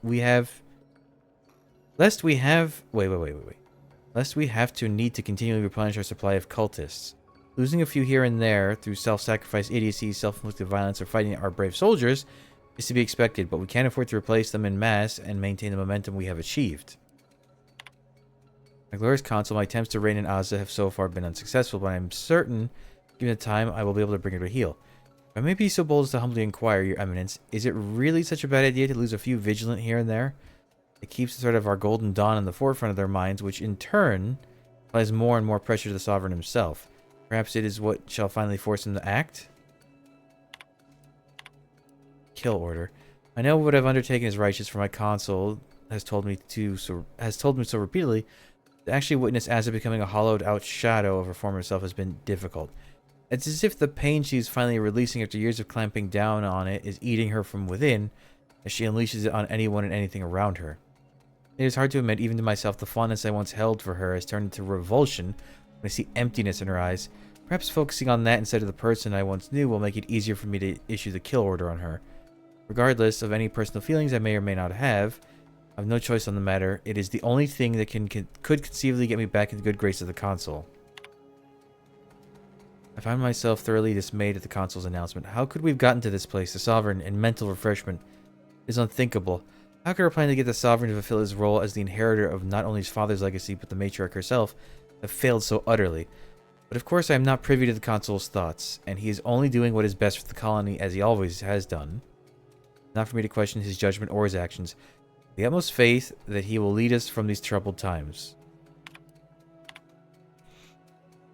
to continually replenish our supply of cultists. Losing a few here and there through self-sacrifice, idiocy, self-inflicted violence, or fighting our brave soldiers is to be expected, but we can't afford to replace them en masse and maintain the momentum we have achieved. My glorious consul, my attempts to reign in Azza have so far been unsuccessful, but I'm certain, given the time, I will be able to bring her to heel. If I may be so bold as to humbly inquire, Your Eminence, is it really such a bad idea to lose a few vigilant here and there? It keeps sort of our golden dawn in the forefront of their minds, which in turn applies more and more pressure to the Sovereign himself. Perhaps it is what shall finally force him to act? kill order. I know what I've undertaken is righteous, for my consul has told me so repeatedly. To actually witness Asa becoming a hollowed-out shadow of her former self has been difficult. It's as if the pain she's finally releasing after years of clamping down on it is eating her from within, as she unleashes it on anyone and anything around her. It is hard to admit, even to myself, the fondness I once held for her has turned into revulsion when I see emptiness in her eyes. Perhaps focusing on that instead of the person I once knew will make it easier for me to issue the kill order on her. Regardless of any personal feelings I may or may not have, I have no choice on the matter. It is the only thing that could conceivably get me back in the good grace of the consul. I find myself thoroughly dismayed at the consul's announcement. How could we have gotten to this place? The sovereign and mental refreshment is unthinkable. How could our plan to get the sovereign to fulfill his role as the inheritor of not only his father's legacy, but the matriarch herself, have failed so utterly? But of course I am not privy to the consul's thoughts, and he is only doing what is best for the colony as he always has done. Not for me to question his judgment or his actions. The utmost faith that he will lead us from these troubled times.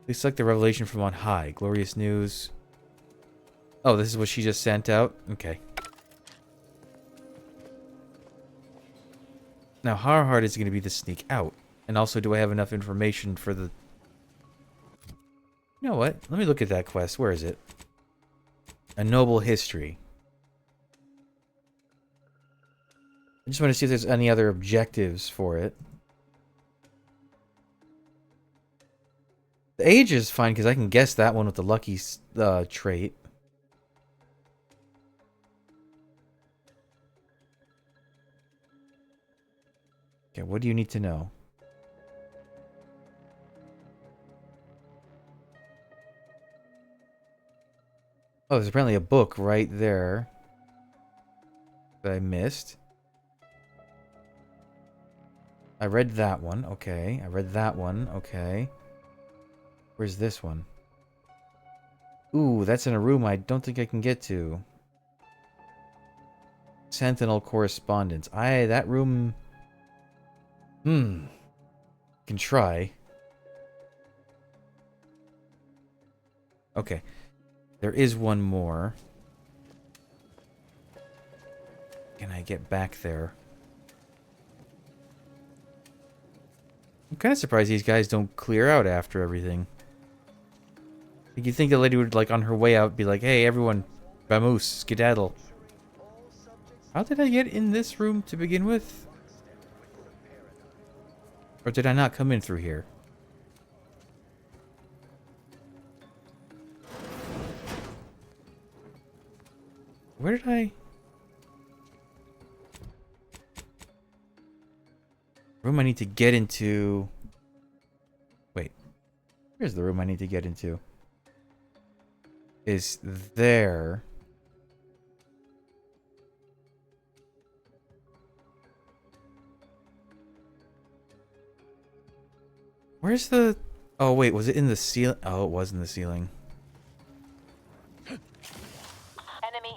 Please select the revelation from on high. Glorious news. Oh, this is what she just sent out? Okay. Now, how hard is it going to be to sneak out? And also, do I have enough information for the... You know what? Let me look at that quest. Where is it? A noble history. I just want to see if there's any other objectives for it. The age is fine because I can guess that one with the lucky trait. Okay, what do you need to know? Oh, there's apparently a book right there that I missed. I read that one. Okay. I read that one. Okay. Where's this one? Ooh, that's in a room I don't think I can get to. Sentinel correspondence. That room... Can try. Okay. There is one more. Can I get back there? I'm kind of surprised these guys don't clear out after everything. Like, you'd think the lady would, like, on her way out, be like, hey, everyone, vamoose, skedaddle. How did I get in this room to begin with? Or did I not come in through here? Where did I... Room I need to get into... Wait. Where's the room I need to get into? Is there... Where's the... Oh, wait. Was it in the ceiling? Oh, it was in the ceiling. Enemy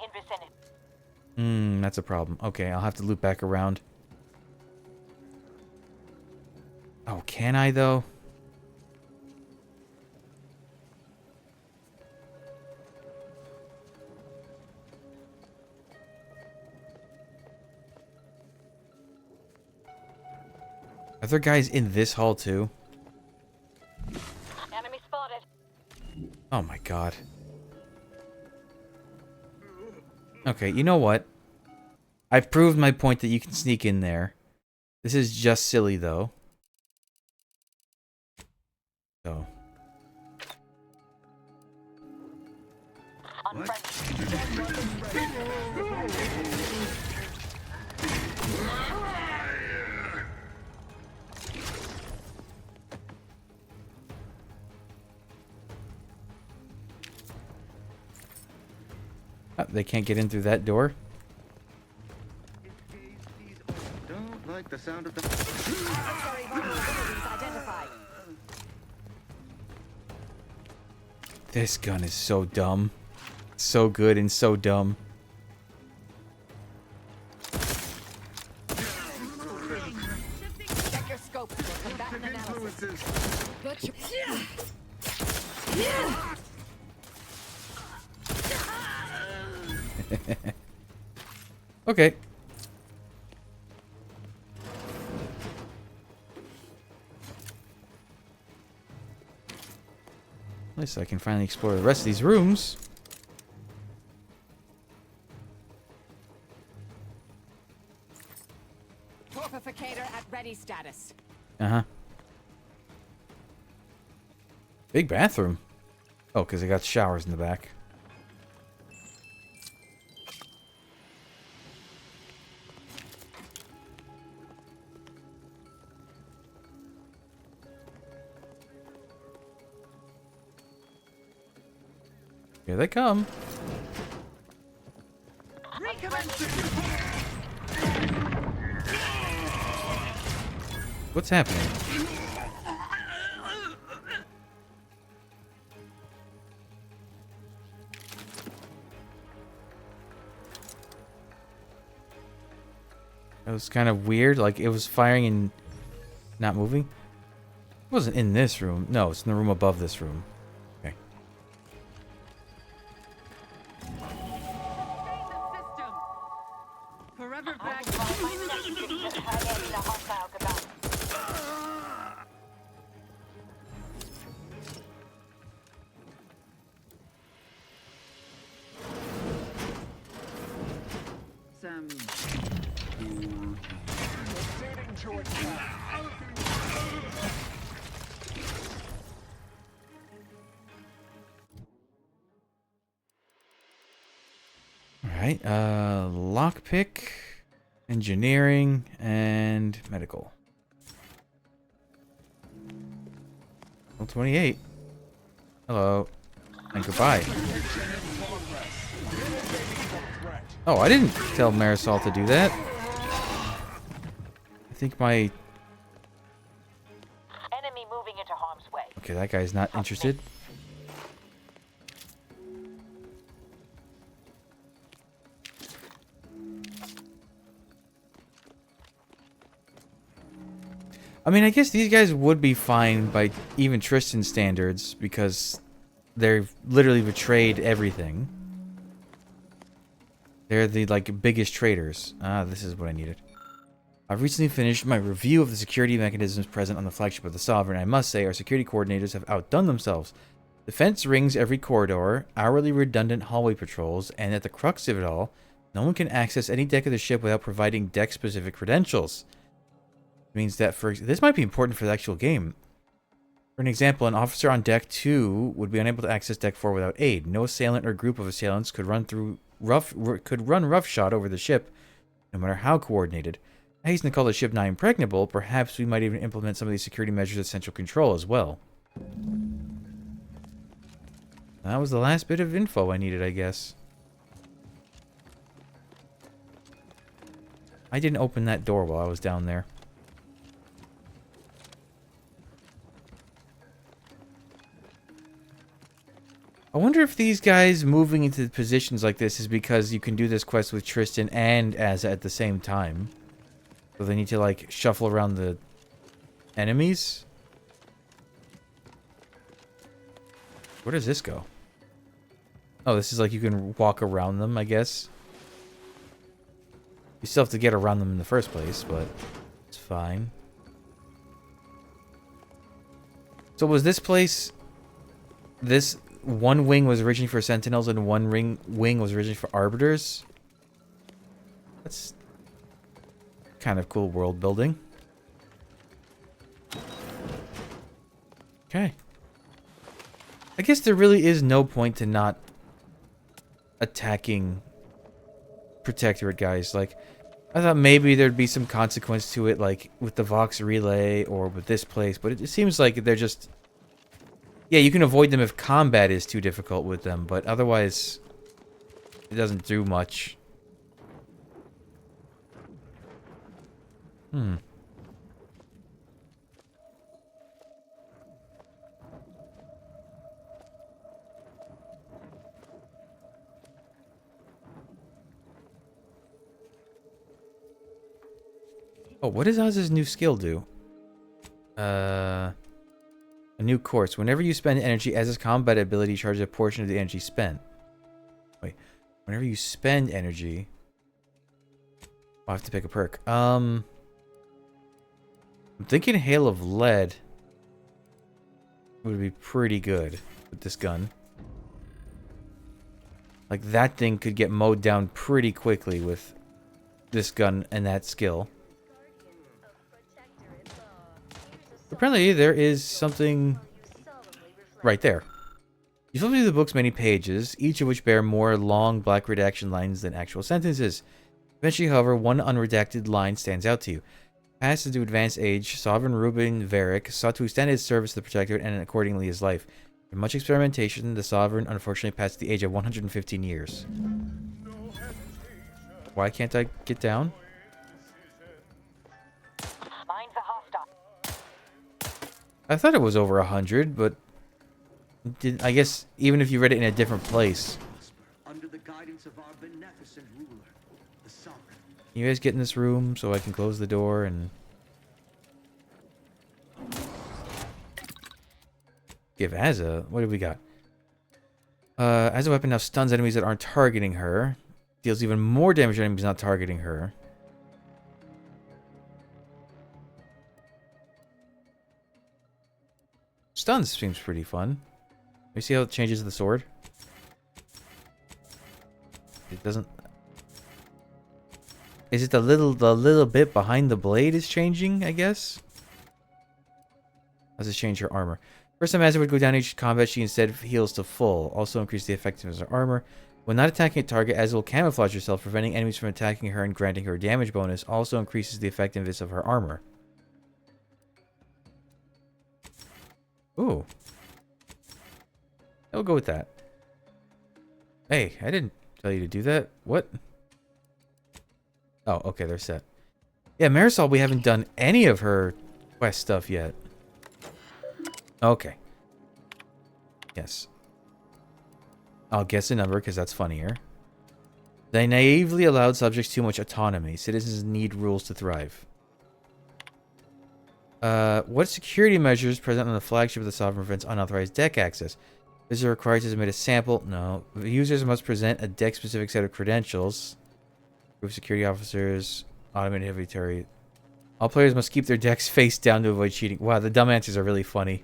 in vicinity. That's a problem. Okay, I'll have to loop back around. Oh, can I, though? Are there guys in this hall, too? Enemy spotted. Oh, my God. Okay, you know what? I've proved my point that you can sneak in there. This is just silly, though. So. They can't get in through that door. Don't like the sound of the... This gun is so dumb. So good and so dumb. Check your scope. Combatant analysis. Gotcha. Okay. At least I can finally explore the rest of these rooms. Torpificator at ready status. Uh-huh. Big bathroom. Oh, because they got showers in the back. Here they come. What's happening? It was kind of weird, like it was firing and not moving. It wasn't in this room. No, it's in the room above this room. Okay. Forever back. Some. Alright, lockpick, engineering, and medical. Level 28. Hello. And goodbye. Oh, I didn't tell Marisol to do that. I think my... Enemy moving into harm's way. Okay, that guy's not interested. I mean, I guess these guys would be fine by even Tristan's standards because they've literally betrayed everything. They're the, like, biggest traitors. Ah, this is what I needed. I've recently finished my review of the security mechanisms present on the flagship of the Sovereign. I must say, our security coordinators have outdone themselves. Defense rings every corridor, hourly redundant hallway patrols, and at the crux of it all, no one can access any deck of the ship without providing deck-specific credentials. Means that this might be important for the actual game. For an example, an officer on deck 2 would be unable to access deck 4 without aid. No assailant or group of assailants could run roughshod over the ship, no matter how coordinated. I hasten to call the ship not impregnable. Perhaps we might even implement some of these security measures at central control as well. That was the last bit of info I needed, I guess. I didn't open that door while I was down there. I wonder if these guys moving into positions like this is because you can do this quest with Tristan and Asa at the same time. So they need to, like, shuffle around the enemies? Where does this go? Oh, this is like you can walk around them, I guess. You still have to get around them in the first place, but it's fine. So was this place... This... One wing was originally for Sentinels and one wing was originally for Arbiters. That's kind of cool world building. Okay. I guess there really is no point to not attacking Protectorate guys. Like, I thought maybe there'd be some consequence to it, like with the Vox Relay or with this place, but it seems like they're just... Yeah, you can avoid them if combat is too difficult with them, but otherwise, it doesn't do much. Oh, what does Oz's new skill do? A new course. Whenever you spend energy, Oz's combat ability charges a portion of the energy spent. Wait. Whenever you spend energy... I'll have to pick a perk. I'm thinking Hail of Lead would be pretty good with this gun. Like, that thing could get mowed down pretty quickly with this gun and that skill. Apparently, there is something right there. You flip through the book's many pages, each of which bear more long black redaction lines than actual sentences. Eventually, however, one unredacted line stands out to you. Passed into advanced age, Sovereign Ruben Varric sought to extend his service to the Protectorate and accordingly his life. After much experimentation, the Sovereign unfortunately passed the age of 115 years. Why can't I get down? Mind the hostile. I thought it was over 100, but I guess even if you read it in a different place. Under the guidance of our beneficent ruler, the Sovereign. You guys get in this room so I can close the door and give Azza. What do we got? As a weapon now stuns enemies that aren't targeting her. Deals even more damage to enemies not targeting her. Stuns seems pretty fun. Let me see how it changes the sword. It doesn't. Is it the little bit behind the blade is changing, I guess? How does this change her armor? First time Azza would go down each combat, she instead heals to full. Also increase the effectiveness of her armor. When not attacking a target, Azza will camouflage herself, preventing enemies from attacking her and granting her a damage bonus. Also increases the effectiveness of her armor. Ooh. I'll go with that. Hey, I didn't tell you to do that. What? Oh, okay, they're set. Yeah, Marisol, we haven't done any of her quest stuff yet. Okay. Yes. I'll guess a number because that's funnier. They naively allowed subjects too much autonomy. Citizens need rules to thrive. What security measures present on the flagship of the Sovereign prevents unauthorized deck access? Visitor required to submit a sample. No. Users must present a deck-specific set of credentials. Group security officers. Automated inventory. All players must keep their decks face down to avoid cheating. Wow, the dumb answers are really funny.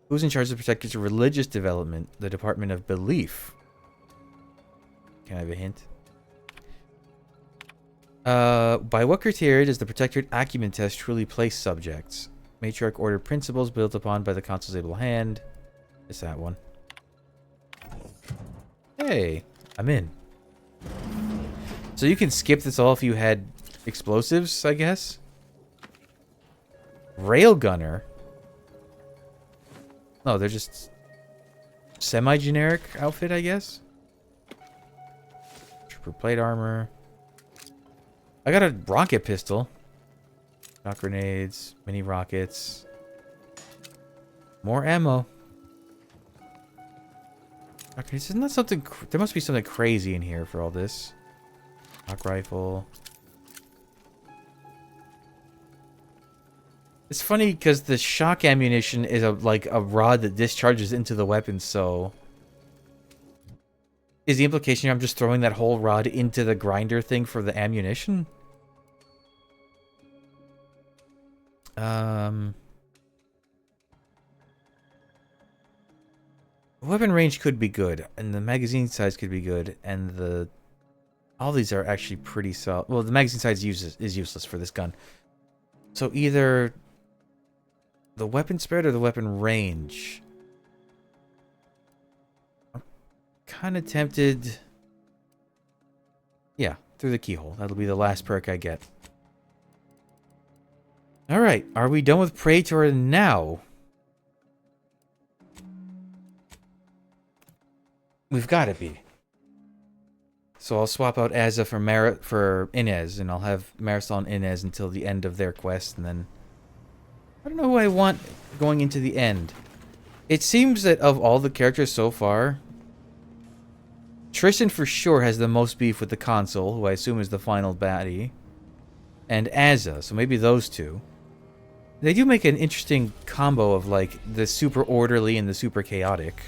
Who's in charge of the Protector's religious development? The Department of Belief. Can I have a hint? By what criteria does the Protectorate Acumen Test truly place subjects? Matriarch Order principles built upon by the Consul's able hand. It's that one. Hey, I'm in. So you can skip this all if you had explosives, I guess? Railgunner? No, they're just semi-generic outfit, I guess? Trooper plate armor. I got a rocket pistol. Shock grenades, mini rockets. More ammo. Okay, isn't that something... There must be something crazy in here for all this. Shock rifle. It's funny because the shock ammunition is like a rod that discharges into the weapon, so... Is the implication here I'm just throwing that whole rod into the grinder thing for the ammunition? Weapon range could be good, and the magazine size could be good, and the... All these are actually pretty solid. Well, the magazine size is useless for this gun. So either the weapon spread or the weapon range. I'm kind of tempted... Yeah, through the keyhole. That'll be the last perk I get. Alright, are we done with Praetor now? We've got to be. So I'll swap out Azza for Inez, and I'll have Marisol and Inez until the end of their quest, and then... I don't know who I want going into the end. It seems that of all the characters so far, Tristan for sure has the most beef with the Consul, who I assume is the final baddie, and Azza, so maybe those two. They do make an interesting combo of, like, the super orderly and the super chaotic.